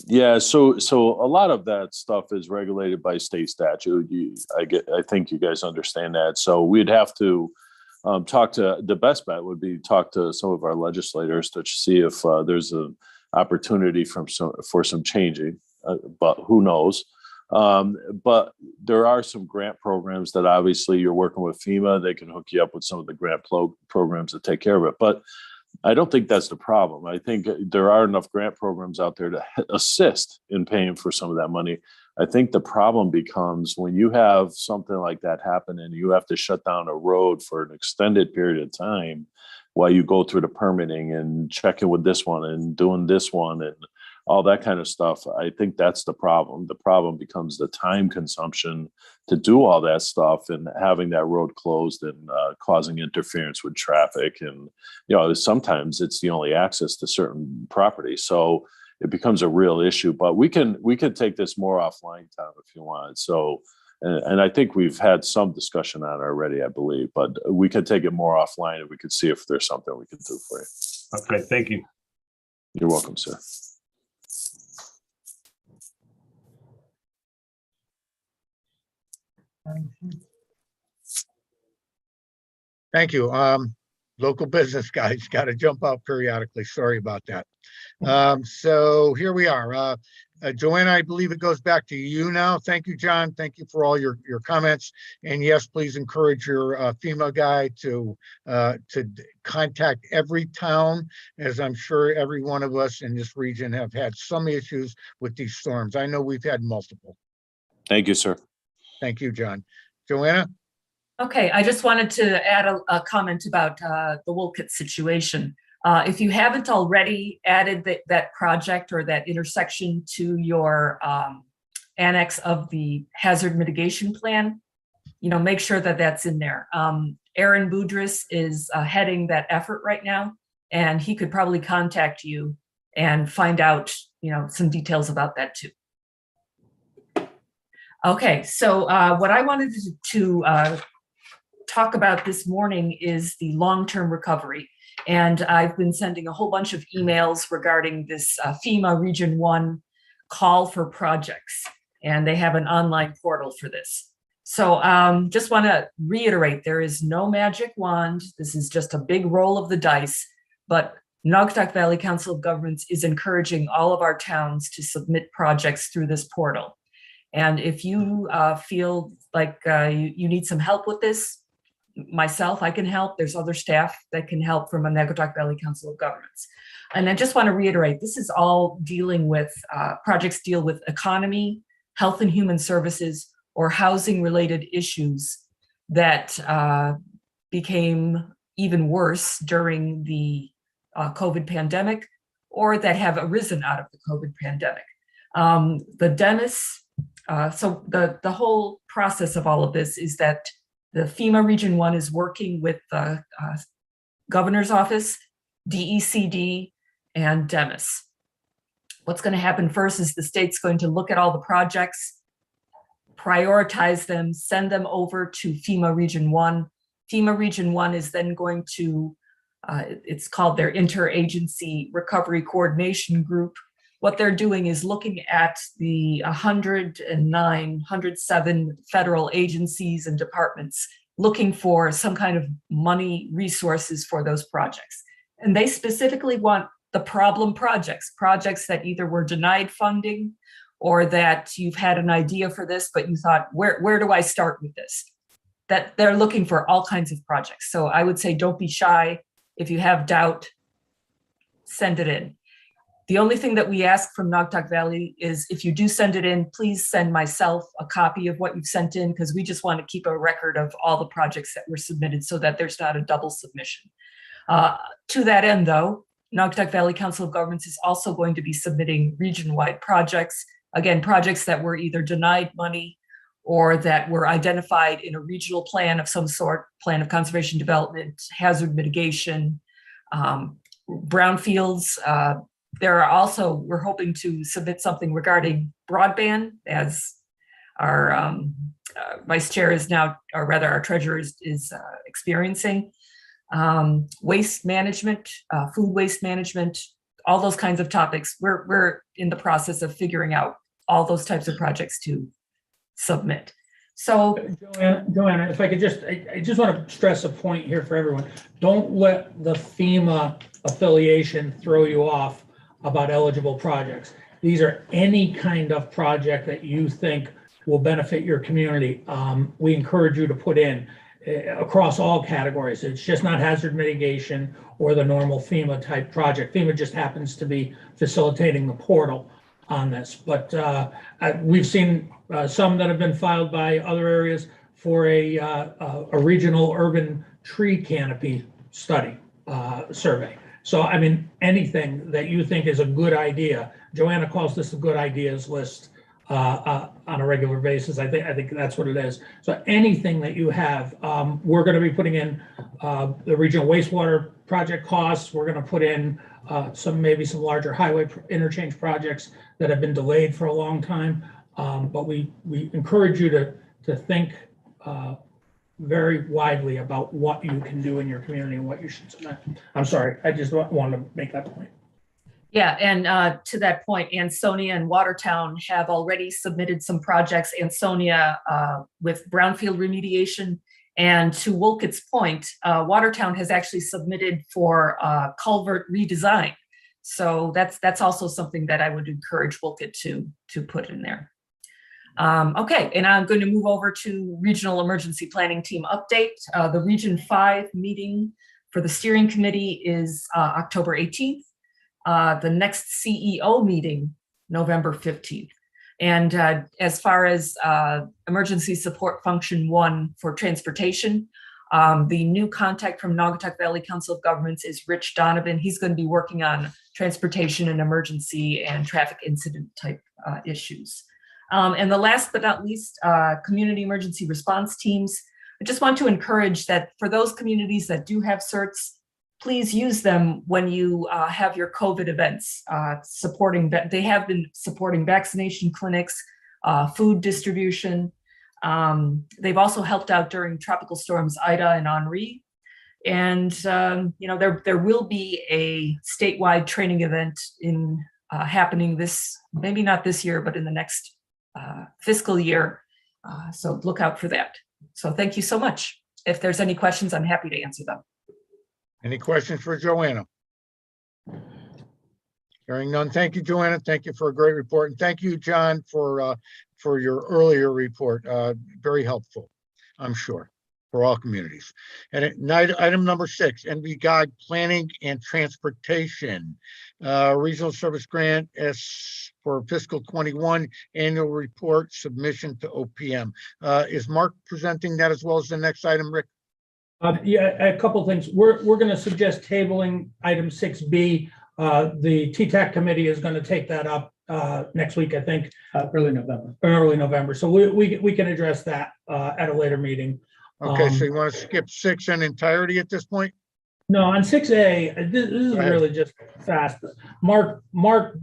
Yeah, so a lot of that stuff is regulated by state statute. I think you guys understand that. So we'd have to talk to, the best bet would be talk to some of our legislators to see if there's an opportunity for some changing, but who knows? But there are some grant programs that obviously you're working with FEMA. They can hook you up with some of the grant programs that take care of it. But I don't think that's the problem. I think there are enough grant programs out there to assist in paying for some of that money. I think the problem becomes when you have something like that happen and you have to shut down a road for an extended period of time while you go through the permitting and checking with this one and doing this one and all that kind of stuff. I think that's the problem. The problem becomes the time consumption to do all that stuff and having that road closed and causing interference with traffic. And, sometimes it's the only access to certain properties. So it becomes a real issue, but we can take this more offline, Tom, if you want. So, and I think we've had some discussion on it already, I believe, but we could take it more offline and we could see if there's something we can do for you. Okay, thank you. You're welcome, sir. Thank you. Local business guys got to jump out periodically. Sorry about that. So here we are. Joanna, I believe it goes back to you now. Thank you, John. Thank you for all your comments. And yes, please encourage your FEMA guy to contact every town, as I'm sure every one of us in this region have had some issues with these storms. I know we've had multiple. Thank you, sir. Thank you, John. Joanna? Okay, I just wanted to add a comment about the Wolcott situation. If you haven't already added that project or that intersection to your annex of the hazard mitigation plan, make sure that that's in there. Aaron Boudris is heading that effort right now, and he could probably contact you and find out, some details about that too. Okay, so what I wanted to talk about this morning is the long-term recovery. And I've been sending a whole bunch of emails regarding this FEMA Region 1 call for projects. And they have an online portal for this. So just want to reiterate, there is no magic wand. This is just a big roll of the dice. But Naugatuck Valley Council of Governments is encouraging all of our towns to submit projects through this portal. And if you feel like you need some help with this, myself, I can help. There's other staff that can help from a Naugatuck Valley Council of Governments. And I just want to reiterate, this is all dealing with, projects deal with economy, health and human services, or housing related issues that became even worse during the COVID pandemic, or that have arisen out of the COVID pandemic. The DEMIS, so the whole process of all of this is that the FEMA Region 1 is working with the governor's office, DECD, and DEMIS. What's going to happen first is the state's going to look at all the projects, prioritize them, send them over to FEMA Region 1. FEMA Region 1 is then going to, it's called their Interagency Recovery Coordination Group. What they're doing is looking at the 107 federal agencies and departments, looking for some kind of money resources for those projects. And they specifically want the problem projects that either were denied funding or that you've had an idea for this, but you thought, where do I start with this? That they're looking for all kinds of projects. So I would say, don't be shy. If you have doubt, send it in. The only thing that we ask from Naugatuck Valley is if you do send it in, please send myself a copy of what you've sent in, because we just want to keep a record of all the projects that were submitted so that there's not a double submission. To that end, though, Naugatuck Valley Council of Governments is also going to be submitting region-wide projects. Again, projects that were either denied money or that were identified in a regional plan of some sort, plan of conservation development, hazard mitigation, brownfields. There are also, we're hoping to submit something regarding broadband, as our vice chair is now, or rather our treasurer is experiencing. waste management, food waste management, all those kinds of topics. We're in the process of figuring out all those types of projects to submit. So Joanna, if I could I just want to stress a point here for everyone. Don't let the FEMA affiliation throw you off about eligible projects. These are any kind of project that you think will benefit your community. We encourage you to put in across all categories. It's just not hazard mitigation or the normal FEMA type project. FEMA just happens to be facilitating the portal on this, but we've seen some that have been filed by other areas for a regional urban tree canopy study survey. So, I mean, anything that you think is a good idea. Joanna calls this a good ideas list on a regular basis. I think that's what it is. So anything that you have, we're going to be putting in the regional wastewater project costs. We're going to put in maybe some larger highway interchange projects that have been delayed for a long time. But we encourage you to think very widely about what you can do in your community and what you should submit. I'm sorry, I just wanted to make that point. yeah, and to that point, Ansonia and Watertown have already submitted some projects. Ansonia with brownfield remediation, and to Wolcott's point, Watertown has actually submitted for culvert redesign. So that's also something that I would encourage Wolcott to put in there. Okay, and I'm going to move over to Regional Emergency Planning Team update. The Region 5 meeting for the steering committee is October 18th. The next CEO meeting, November 15th. And as far as Emergency Support Function 1 for transportation, the new contact from Naugatuck Valley Council of Governments is Rich Donovan. He's going to be working on transportation and emergency and traffic incident type issues. And the last but not least, community emergency response teams. I just want to encourage that for those communities that do have certs, please use them when you have your COVID events, they have been supporting vaccination clinics, food distribution. They've also helped out during tropical storms Ida and Henri. And there will be a statewide training event happening maybe not this year, but in the next fiscal year. So look out for that. So thank you so much. If there's any questions, I'm happy to answer them. Any questions for Joanna? Hearing none. Thank you, Joanna. Thank you for a great report. And thank you, John, for your earlier report. Very helpful, I'm sure, for all communities. And item number 6, NVCOG Planning and Transportation. Regional Service Grant for fiscal 21 annual report submission to OPM. Is Mark presenting that as well as the next item, Rick? Yeah, a couple of things. We're going to suggest tabling item 6B. The TTAC committee is going to take that up next week, I think. Early November. So we can address that at a later meeting. Okay, so you want to skip 6 in entirety at this point? No, on 6A, this is really just fast. Mark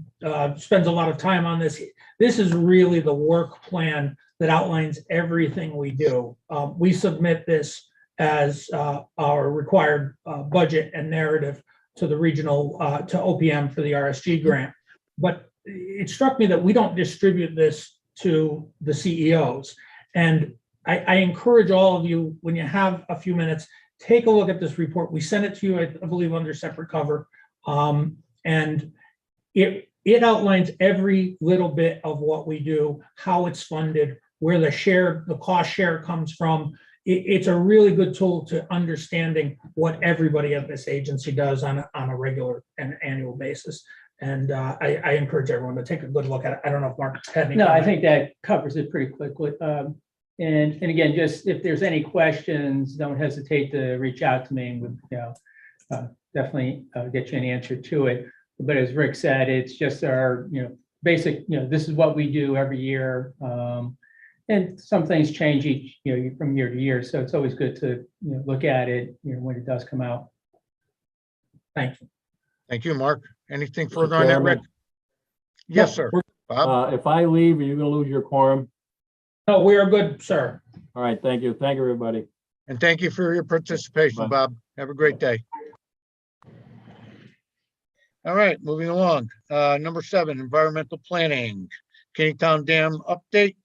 spends a lot of time on this. This is really the work plan that outlines everything we do. We submit this as our required budget and narrative to the regional, to OPM for the RSG grant. But it struck me that we don't distribute this to the CEOs. And I encourage all of you, when you have a few minutes, take a look at this report. We sent it to you, I believe, under separate cover. And it outlines every little bit of what we do, how it's funded, where the cost share comes from. It's a really good tool to understanding what everybody at this agency does on a regular and annual basis. And I encourage everyone to take a good look at it. I don't know if Mark had any. No, I think that covers it pretty quickly. And again, just if there's any questions, don't hesitate to reach out to me, and we'll definitely get you an answer to it. But as Rick said, it's just our basic. This is what we do every year. And some things change from year to year, so it's always good to look at it when it does come out. Thank you. Thank you, Mark. Anything further on that, Rick? Yes, sir. Bob? If I leave, you're going to lose your quorum. No, we are good, sir. All right, thank you. Thank you, everybody. And thank you for your participation, Bye. Bob. Have a great day. All right, moving along. Number 7, environmental planning, Kingstown Dam update.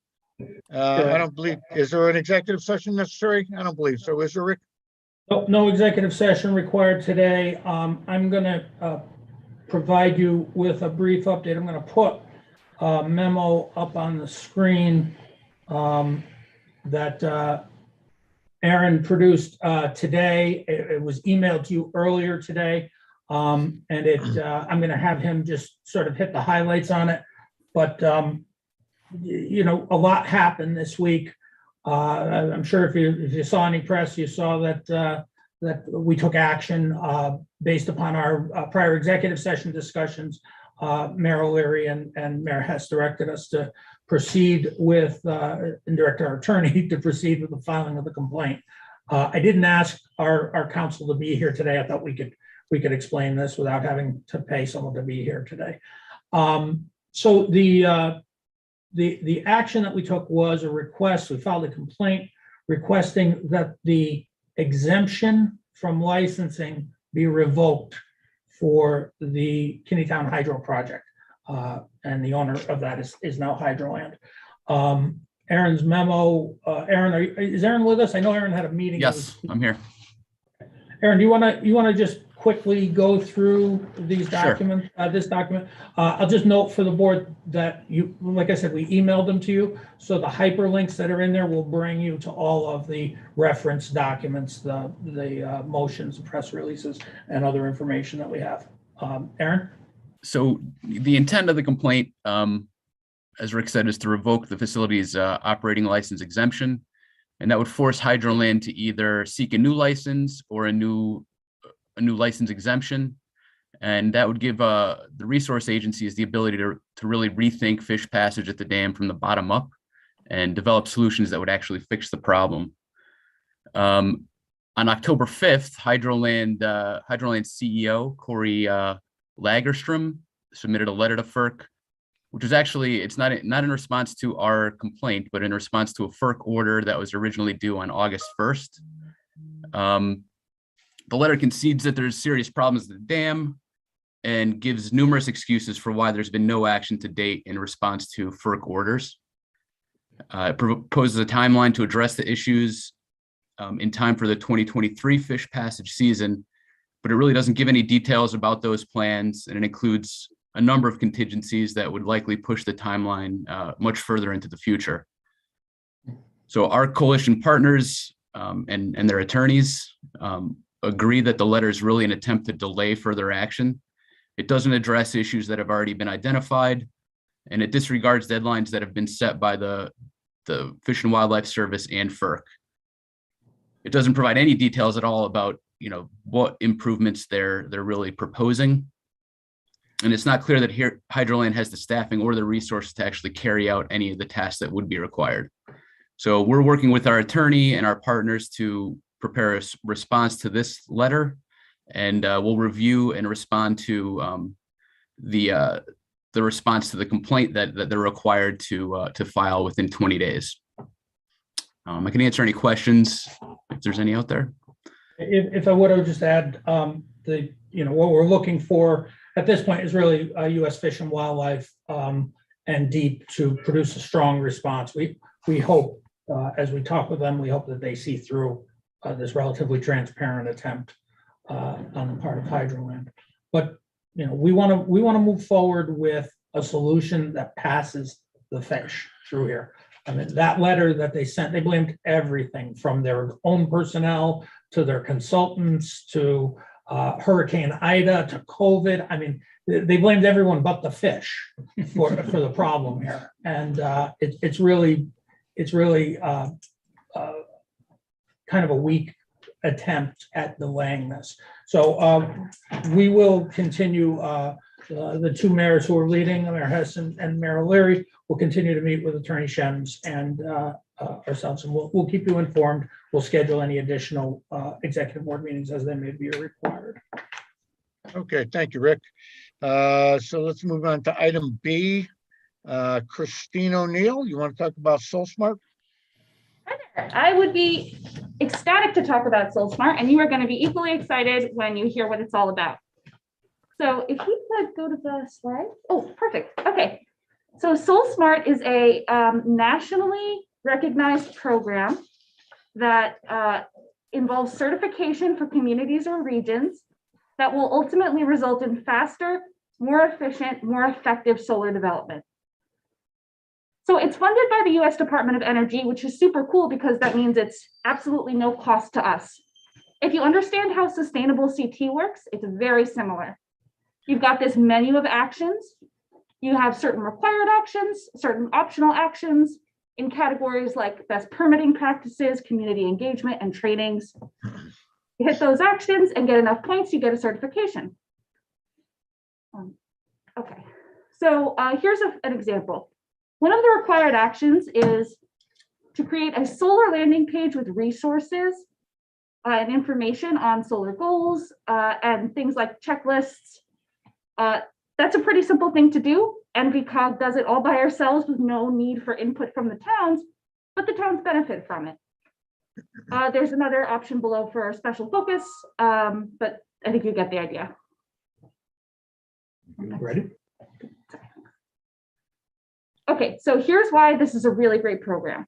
I don't believe, is there an executive session necessary? I don't believe so. Is there, Rick? No executive session required today. I'm gonna provide you with a brief update. I'm gonna put a memo up on the screen that Aaron produced today. It was emailed to you earlier today. And I'm gonna have him just sort of hit the highlights on it. But you know, a lot happened this week. I'm sure if you saw any press, you saw that we took action based upon our prior executive session discussions. Mayor O'Leary and Mayor Hess directed us to proceed with, and direct our attorney to proceed with the filing of the complaint. I didn't ask our counsel to be here today. I thought we could explain this without having to pay someone to be here today. So the action that we took was a request. We filed a complaint requesting that the exemption from licensing be revoked for the Kingstown Hydro project. And the owner of that is now Hydroland. Aaron's memo, Aaron, is Aaron with us? I know Aaron had a meeting. Yes, I'm here. Aaron, do you want to just quickly go through these documents, this document? I'll just note for the board that you, like I said, we emailed them to you. So the hyperlinks that are in there will bring you to all of the reference documents, the motions, press releases, and other information that we have. Aaron? So the intent of the complaint, as Rick said, is to revoke the facility's operating license exemption. And that would force Hydroland to either seek a new license or a new license exemption. And that would give the resource agencies the ability to really rethink fish passage at the dam from the bottom up and develop solutions that would actually fix the problem. On October 5th, Hydroland's CEO, Corey Lagerstrom, submitted a letter to FERC, which was actually, it's not in response to our complaint, but in response to a FERC order that was originally due on August 1st. The letter concedes that there's serious problems with the dam and gives numerous excuses for why there's been no action to date in response to FERC orders. It proposes a timeline to address the issues in time for the 2023 fish passage season, but it really doesn't give any details about those plans, and it includes a number of contingencies that would likely push the timeline much further into the future. So our coalition partners and their attorneys agree that the letter is really an attempt to delay further action. It doesn't address issues that have already been identified, and it disregards deadlines that have been set by the Fish and Wildlife Service and FERC. It doesn't provide any details at all about, you know, what improvements they're really proposing. And it's not clear that Hydroland has the staffing or the resources to actually carry out any of the tasks that would be required. So we're working with our attorney and our partners to prepare a response to this letter, and we'll review and respond to the response to the complaint that they're required to file within 20 days. I can answer any questions if there's any out there. If I would just add, what we're looking for at this point is really U.S. Fish and Wildlife and DEEP to produce a strong response. We hope, as we talk with them, we hope that they see through this relatively transparent attempt on the part of Hydroland. But we want to move forward with a solution that passes the fish through here. I mean, that letter that they sent, they blamed everything from their own personnel to their consultants to Hurricane Ida to COVID. I mean, they blamed everyone but the fish for the problem here, and it's really kind of a weak attempt at delaying this. So we will continue. The two mayors who are leading, Mayor Hess and Mayor O'Leary, will continue to meet with Attorney Shems and ourselves, and we'll keep you informed. We'll schedule any additional executive board meetings as they may be required. Okay, thank you, Rick. So let's move on to item B. Christine O'Neill, you want to talk about SoulSmart? I would be ecstatic to talk about SoulSmart, and you are going to be equally excited when you hear what it's all about. So if we could go to the slide. Oh, perfect. Okay. So SoulSmart is a nationally recognized program that involves certification for communities or regions that will ultimately result in faster, more efficient, more effective solar development. So it's funded by the US Department of Energy, which is super cool because that means it's absolutely no cost to us. If you understand how sustainable CT works, it's very similar. You've got this menu of actions. You have certain required actions, certain optional actions in categories like best permitting practices, community engagement, and trainings. You hit those actions and get enough points, you get a certification. Okay, so here's an example. One of the required actions is to create a solar landing page with resources and information on solar goals and things like checklists. That's a pretty simple thing to do. NVCOG does it all by ourselves with no need for input from the towns, but the towns benefit from it. There's another option below for special focus, but I think you get the idea. Ready? Okay, so here's why this is a really great program.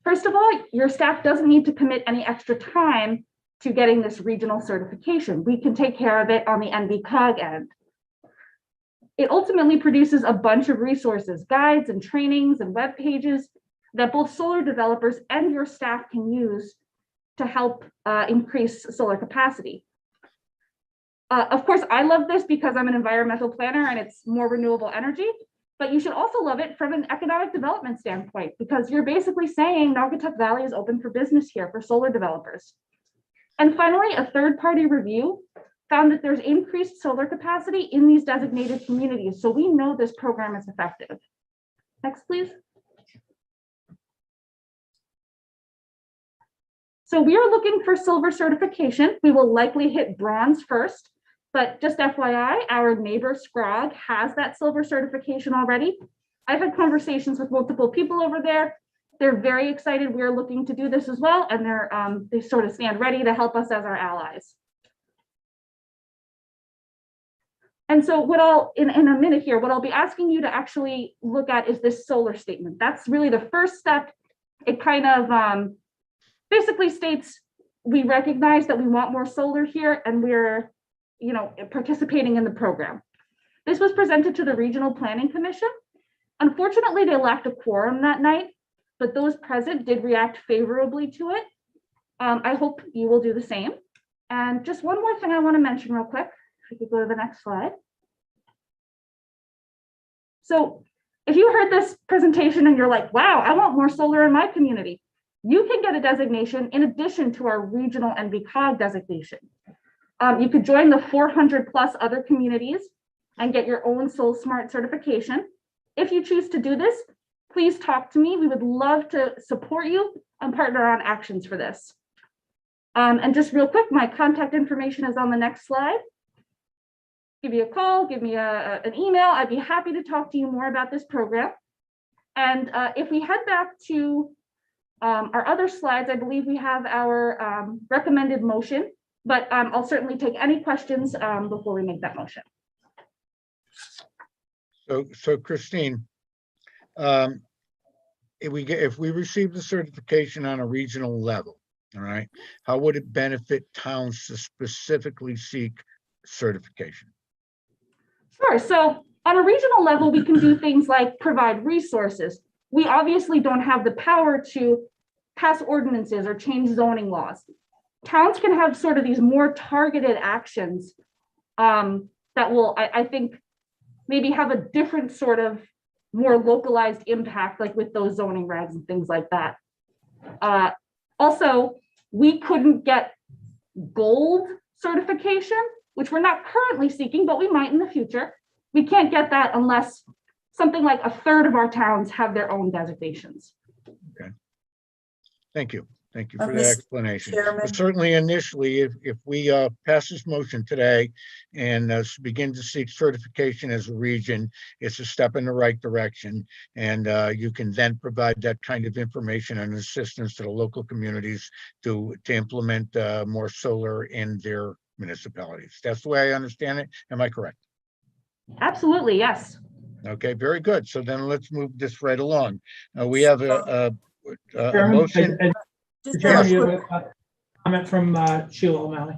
First of all, your staff doesn't need to commit any extra time to getting this regional certification. We can take care of it on the NVCOG end. It ultimately produces a bunch of resources, guides and trainings and web pages that both solar developers and your staff can use to help increase solar capacity. Of course, I love this because I'm an environmental planner and it's more renewable energy, but you should also love it from an economic development standpoint because you're basically saying Naugatuck Valley is open for business here for solar developers. And finally, a third-party review found that there's increased solar capacity in these designated communities. So we know this program is effective. Next, please. So we are looking for silver certification. We will likely hit bronze first, but just FYI, our neighbor Scrog has that silver certification already. I've had conversations with multiple people over there. They're very excited. We're looking to do this as well, and they sort of stand ready to help us as our allies. And so what I'll, in a minute here, what I'll be asking you to actually look at is this solar statement. That's really the first step. It kind of basically states we recognize that we want more solar here and we're, participating in the program. This was presented to the Regional Planning Commission. Unfortunately, they lacked a quorum that night, but those present did react favorably to it. I hope you will do the same. And just one more thing I want to mention real quick. If we could go to the next slide. So if you heard this presentation and you're like, wow, I want more solar in my community, you can get a designation in addition to our regional NVCOG designation. You could join the 400 plus other communities and get your own SoulSmart certification. If you choose to do this, please talk to me. We would love to support you and partner on actions for this. And just real quick, my contact information is on the next slide. Give me a call, give me an email. I'd be happy to talk to you more about this program. And if we head back to our other slides, I believe we have our recommended motion, but I'll certainly take any questions before we make that motion. So Christine, if we receive the certification on a regional level, all right, how would it benefit towns to specifically seek certification? Sure. So on a regional level, we can do things like provide resources. We obviously don't have the power to pass ordinances or change zoning laws. Towns can have sort of these more targeted actions that will, I think, maybe have a different sort of more localized impact, like with those zoning regs and things like that. Also, we couldn't get gold certification, which we're not currently seeking, but we might in the future. We can't get that unless something like a third of our towns have their own designations. Okay. Thank you. Thank you for the Mr. explanation. Chairman. But certainly initially, if we pass this motion today and begin to seek certification as a region, it's a step in the right direction. And you can then provide that kind of information and assistance to the local communities to implement more solar in their municipalities. That's the way I understand it. Am I correct? Absolutely, yes. Okay, very good. So then let's move this right along. We have a Chairman, motion. Just Chairman, a you quick- have a comment from Sheila O'Malley.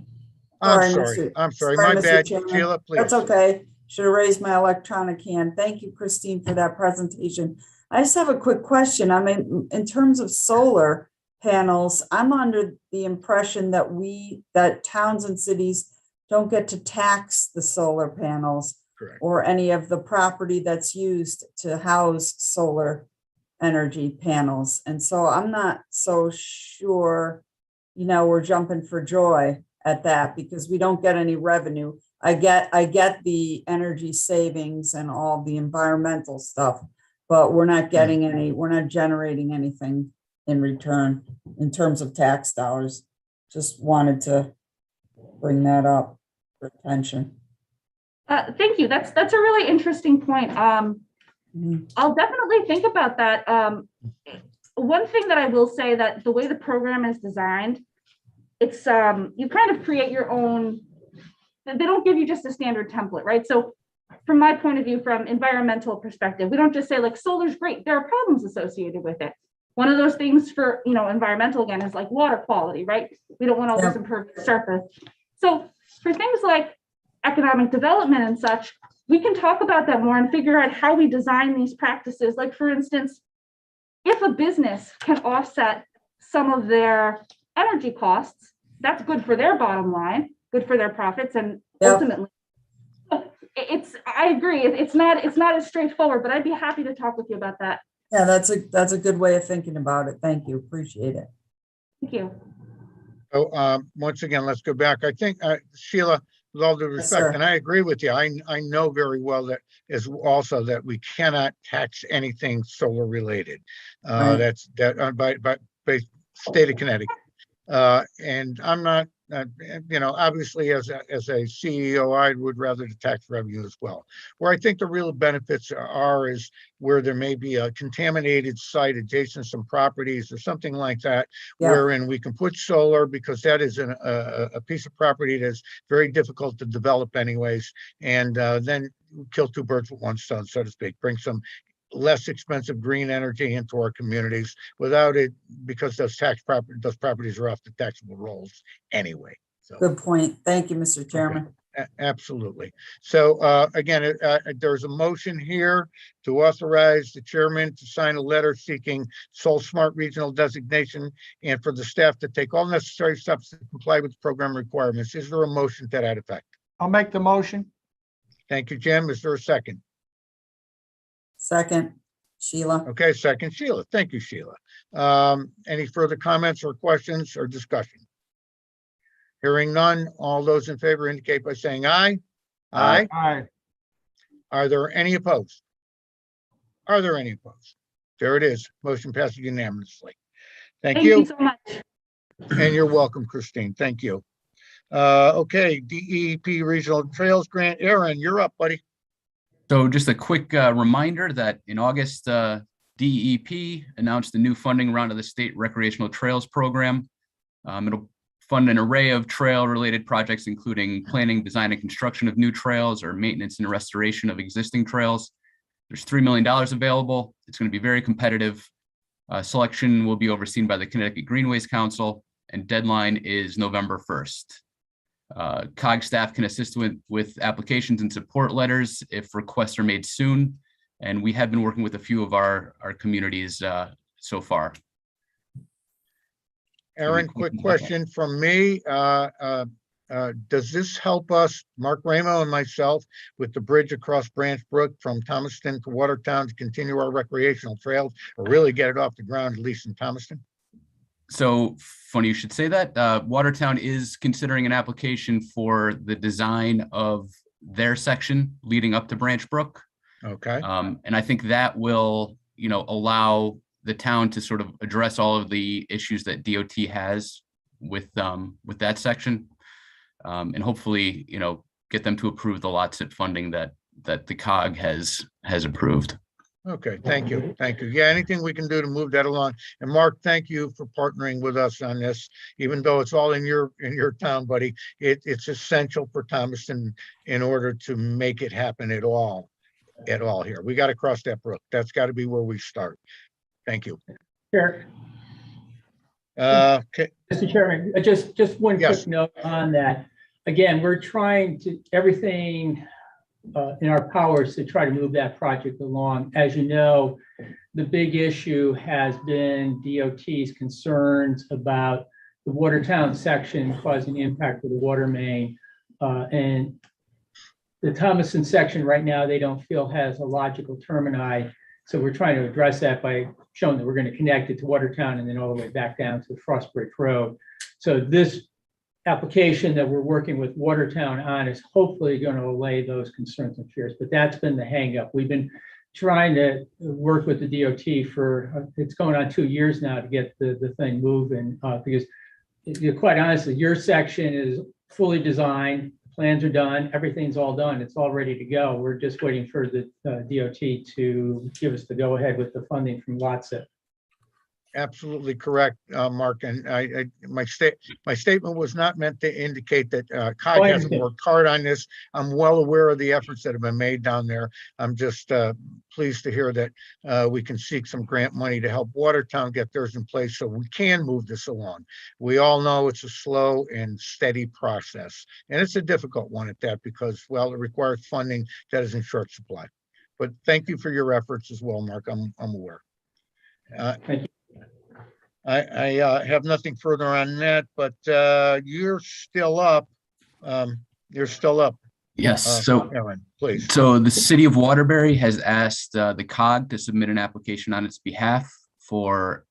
I'm Sorry, sorry. Mr. I'm sorry. Sorry, My Mr. bad. Chairman. Sheila, please. That's okay. Should have raised my electronic hand. Thank you, Christine, for that presentation. I just have a quick question. I mean, in terms of solar panels, I'm under the impression that towns and cities don't get to tax the solar panels or any of the property that's used to house solar energy panels. And so I'm not so sure, we're jumping for joy at that because we don't get any revenue. I get the energy savings and all the environmental stuff, but we're not getting we're not generating anything in return in terms of tax dollars. Just wanted to bring that up for attention. Thank you. That's a really interesting point. I'll definitely think about that. One thing that I will say that the way the program is designed, it's you kind of create your own. They don't give you just a standard template, right? So from my point of view, from environmental perspective, we don't just say like solar's great. There are problems associated with it. One of those things for environmental again is like water quality, right? We don't want all this impervious surface. So for things like economic development and such, we can talk about that more and figure out how we design these practices. Like for instance, if a business can offset some of their energy costs, that's good for their bottom line, good for their profits, and ultimately, I agree. It's not as straightforward, but I'd be happy to talk with you about that. Yeah, that's a good way of thinking about it. Thank you. Appreciate it. Thank you. So once again, let's go back. I think Sheila, with all due respect, and I agree with you. I know very well that is also that we cannot tax anything solar related. That's by state of Connecticut. And I'm not, obviously as a CEO, I would rather the tax revenue as well. Where I think the real benefits are is where there may be a contaminated site adjacent to some properties or something like that, wherein we can put solar because that is a piece of property that's very difficult to develop anyways. And then kill two birds with one stone, so to speak, bring some less expensive green energy into our communities without it, because those properties are off the taxable rolls anyway. So good point. Thank you, Mr. Chairman. Absolutely. So again, there's a motion here to authorize the chairman to sign a letter seeking Soul Smart Regional designation and for the staff to take all necessary steps to comply with the program requirements. Is there a motion to that effect? I'll make the motion. Thank you, Jim. Is there a second? Second, Sheila. Okay, second, Sheila. Thank you, Sheila. Any further comments or questions or discussion? Hearing none, all those in favor indicate by saying aye. Aye. Aye. Are there any opposed? Are there any opposed? There it is. Motion passes unanimously. Thank you. Thank you so much. And you're welcome, Christine. Thank you. Okay, DEP Regional Trails Grant. Aaron, you're up, buddy. So just a quick reminder that in August, DEP announced the new funding round of the state recreational trails program. It'll fund an array of trail-related projects, including planning, design, and construction of new trails or maintenance and restoration of existing trails. There's $3 million available. It's going to be very competitive. Selection will be overseen by the Connecticut Greenways Council, and deadline is November 1st. COG staff can assist with applications and support letters if requests are made soon. And we have been working with a few of our communities so far. Aaron, quick question from me. Does this help us, Mark Ramo and myself, with the bridge across Branch Brook from Thomaston to Watertown to continue our recreational trails, or really get it off the ground, at least in Thomaston? So funny you should say that. Watertown is considering an application for the design of their section leading up to Branch Brook. Okay. And I think that will, allow the town to sort of address all of the issues that DOT has with that section. And hopefully, get them to approve the lot SIP funding that the COG has approved. Okay, thank you. Thank you. Yeah, anything we can do to move that along. And Mark, thank you for partnering with us on this, even though it's all in your town, buddy. It's essential for Thomaston in order to make it happen at all here. We got to cross that brook. That's got to be where we start. Thank you. Sure. Okay. Mr. Chairman, just one quick note on that. Again, we're trying to everything in our powers to try to move that project along. As you know, the big issue has been DOT's concerns about the Watertown section causing impact to the water main. And the Thomaston section right now, they don't feel has a logical termini. So we're trying to address that by showing that we're going to connect it to Watertown and then all the way back down to Frostbridge Road. So this application that we're working with Watertown on is hopefully going to allay those concerns and fears, but that's been the hang up. We've been trying to work with the DOT for, it's going on 2 years now to get the thing moving, because quite honestly, your section is fully designed, plans are done, everything's all done, it's all ready to go. We're just waiting for the DOT to give us the go ahead with the funding from LOTSIP. Absolutely correct, Mark. And my statement was not meant to indicate that COG hasn't worked hard on this. I'm well aware of the efforts that have been made down there. I'm just pleased to hear that we can seek some grant money to help Watertown get theirs in place so we can move this along. We all know it's a slow and steady process, and it's a difficult one at that because, well, it requires funding that is in short supply. But thank you for your efforts as well, Mark. I'm aware. Thank you. I have nothing further on that, but you're still up. You're still up. Yes. Aaron, please. So the city of Waterbury has asked the COG to submit an application on its behalf for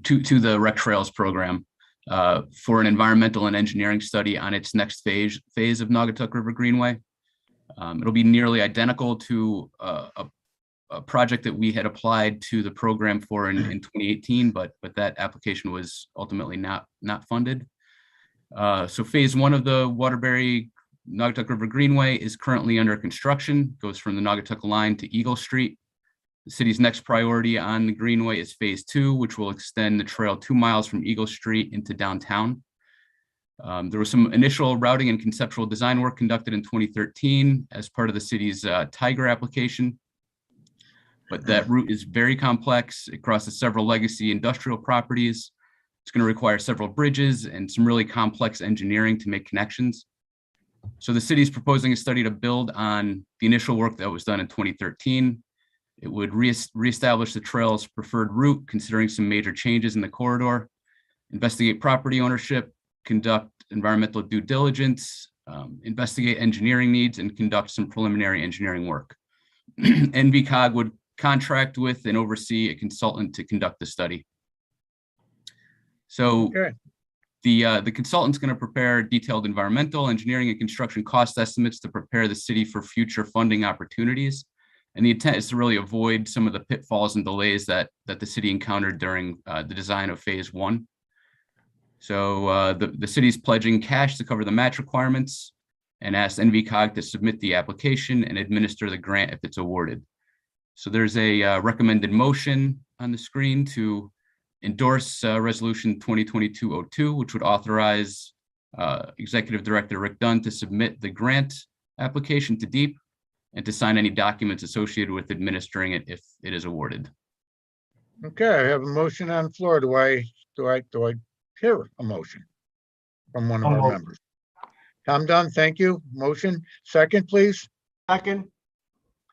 to the Rec Trails program for an environmental and engineering study on its next phase of Naugatuck River Greenway. It'll be nearly identical to a project that we had applied to the program for in 2018, but that application was ultimately not funded. So phase 1 of the Waterbury Naugatuck River Greenway is currently under construction, goes from the Naugatuck line to Eagle Street. The city's next priority on the Greenway is phase 2, which will extend the trail 2 miles from Eagle Street into downtown. There was some initial routing and conceptual design work conducted in 2013 as part of the city's Tiger application. But that route is very complex. It crosses several legacy industrial properties. It's going to require several bridges and some really complex engineering to make connections. So the city is proposing a study to build on the initial work that was done in 2013. It would reestablish the trail's preferred route, considering some major changes in the corridor, investigate property ownership, conduct environmental due diligence, investigate engineering needs, and conduct some preliminary engineering work. NVCOG would contract with and oversee a consultant to conduct the study. So the consultant's going to prepare detailed environmental, engineering, and construction cost estimates to prepare the city for future funding opportunities. And the intent is to really avoid some of the pitfalls and delays that the city encountered during the design of phase 1. So the city's pledging cash to cover the match requirements and asked NVCOG to submit the application and administer the grant if it's awarded. So there's a recommended motion on the screen to endorse Resolution 2022-02, which would authorize Executive Director Rick Dunn to submit the grant application to DEEP and to sign any documents associated with administering it if it is awarded. Okay, I have a motion on the floor. Do I hear a motion from one of our members? Tom Dunn, thank you. Motion. Second, please.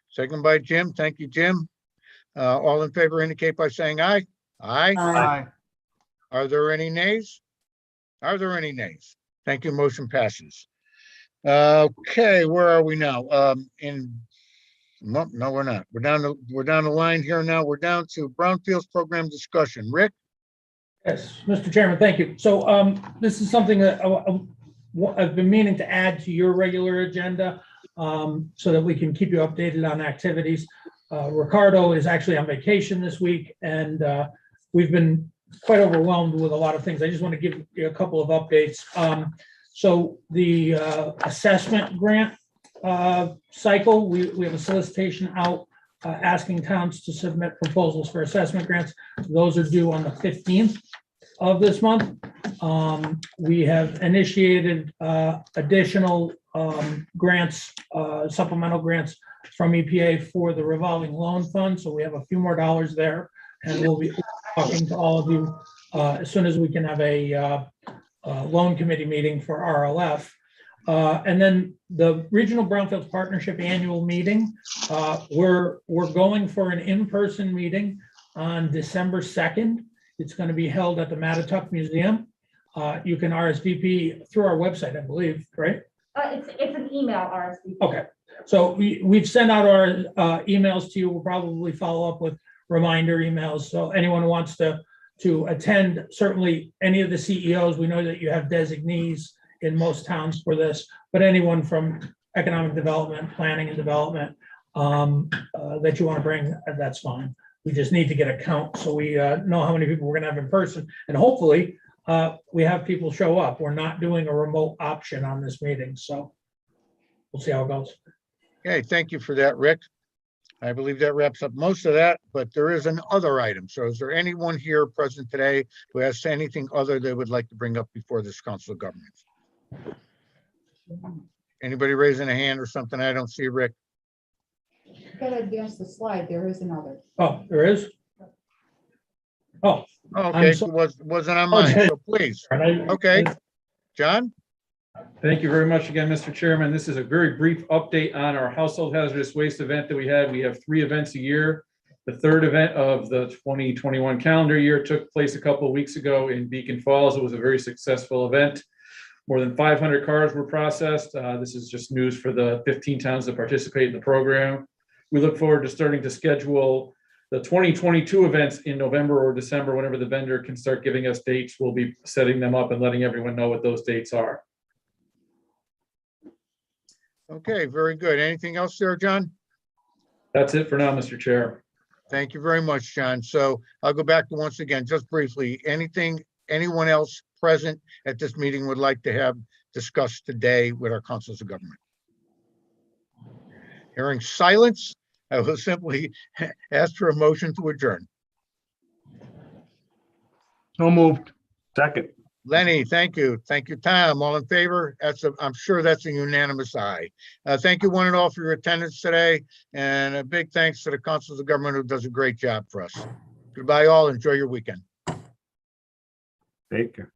Second by Jim. Thank you, Jim. All in favor indicate by saying aye. Aye. Aye. Are there any nays? Are there any nays? Thank you. Motion passes. Okay, where are we now? No, we're not. We're down the line here now. We're down to Brownfields program discussion. Rick? Yes, Mr. Chairman, thank you. So this is something that I've been meaning to add to your regular agenda so that we can keep you updated on activities. Ricardo is actually on vacation this week, and we've been quite overwhelmed with a lot of things. I just want to give you a couple of updates. So the assessment grant cycle, we have a solicitation out asking towns to submit proposals for assessment grants. Those are due on the 15th of this month. We have initiated additional grants, supplemental grants from EPA for the revolving loan fund. So we have a few more dollars there, and we'll be talking to all of you as soon as we can have a loan committee meeting for RLF. And then the Regional Brownfields Partnership Annual Meeting, we're going for an in-person meeting on December 2nd. It's going to be held at the Mattatuck Museum. You can RSVP through our website, I believe, right? It's an email RSVP. Okay, so we've sent out our emails to you. We'll probably follow up with reminder emails. So anyone who wants to attend, certainly any of the CEOs, we know that you have designees in most towns for this, but anyone from economic development, planning and development that you want to bring, that's fine. We just need to get a count so we know how many people we're gonna have in person, and hopefully we have people show up. We're not doing a remote option on this meeting, so we'll see how it goes. Okay, thank you for that, Rick. I believe that wraps up most of that, but there is an other item. So is there anyone here present today who has anything other they would like to bring up before this Council of Governments? Anybody raising a hand or something? I don't see, Rick. Gotta advance the slide. There is another. Oh, there is? Oh. Okay, so wasn't on mine, so please. Okay, John? Thank you very much again, Mr. Chairman. This is a very brief update on our household hazardous waste event that we had. We have 3 events a year. The 3rd event of the 2021 calendar year took place a couple of weeks ago in Beacon Falls. It was a very successful event. More than 500 cars were processed. This is just news for the 15 towns that participate in the program. We look forward to starting to schedule the 2022 events in November or December. Whenever the vendor can start giving us dates, we'll be setting them up and letting everyone know what those dates are. Okay, very good. Anything else there, John? That's it for now, Mr. Chair. Thank you very much, John. So I'll go back to once again, just briefly, anyone else present at this meeting would like to have discussed today with our councils of government? Hearing silence, I will simply ask for a motion to adjourn. So moved. Second. Lenny, thank you. Thank you, Tom. All in favor? I'm sure that's a unanimous aye. Thank you one and all for your attendance today. And a big thanks to the councils of government who does a great job for us. Goodbye all. Enjoy your weekend. Take care.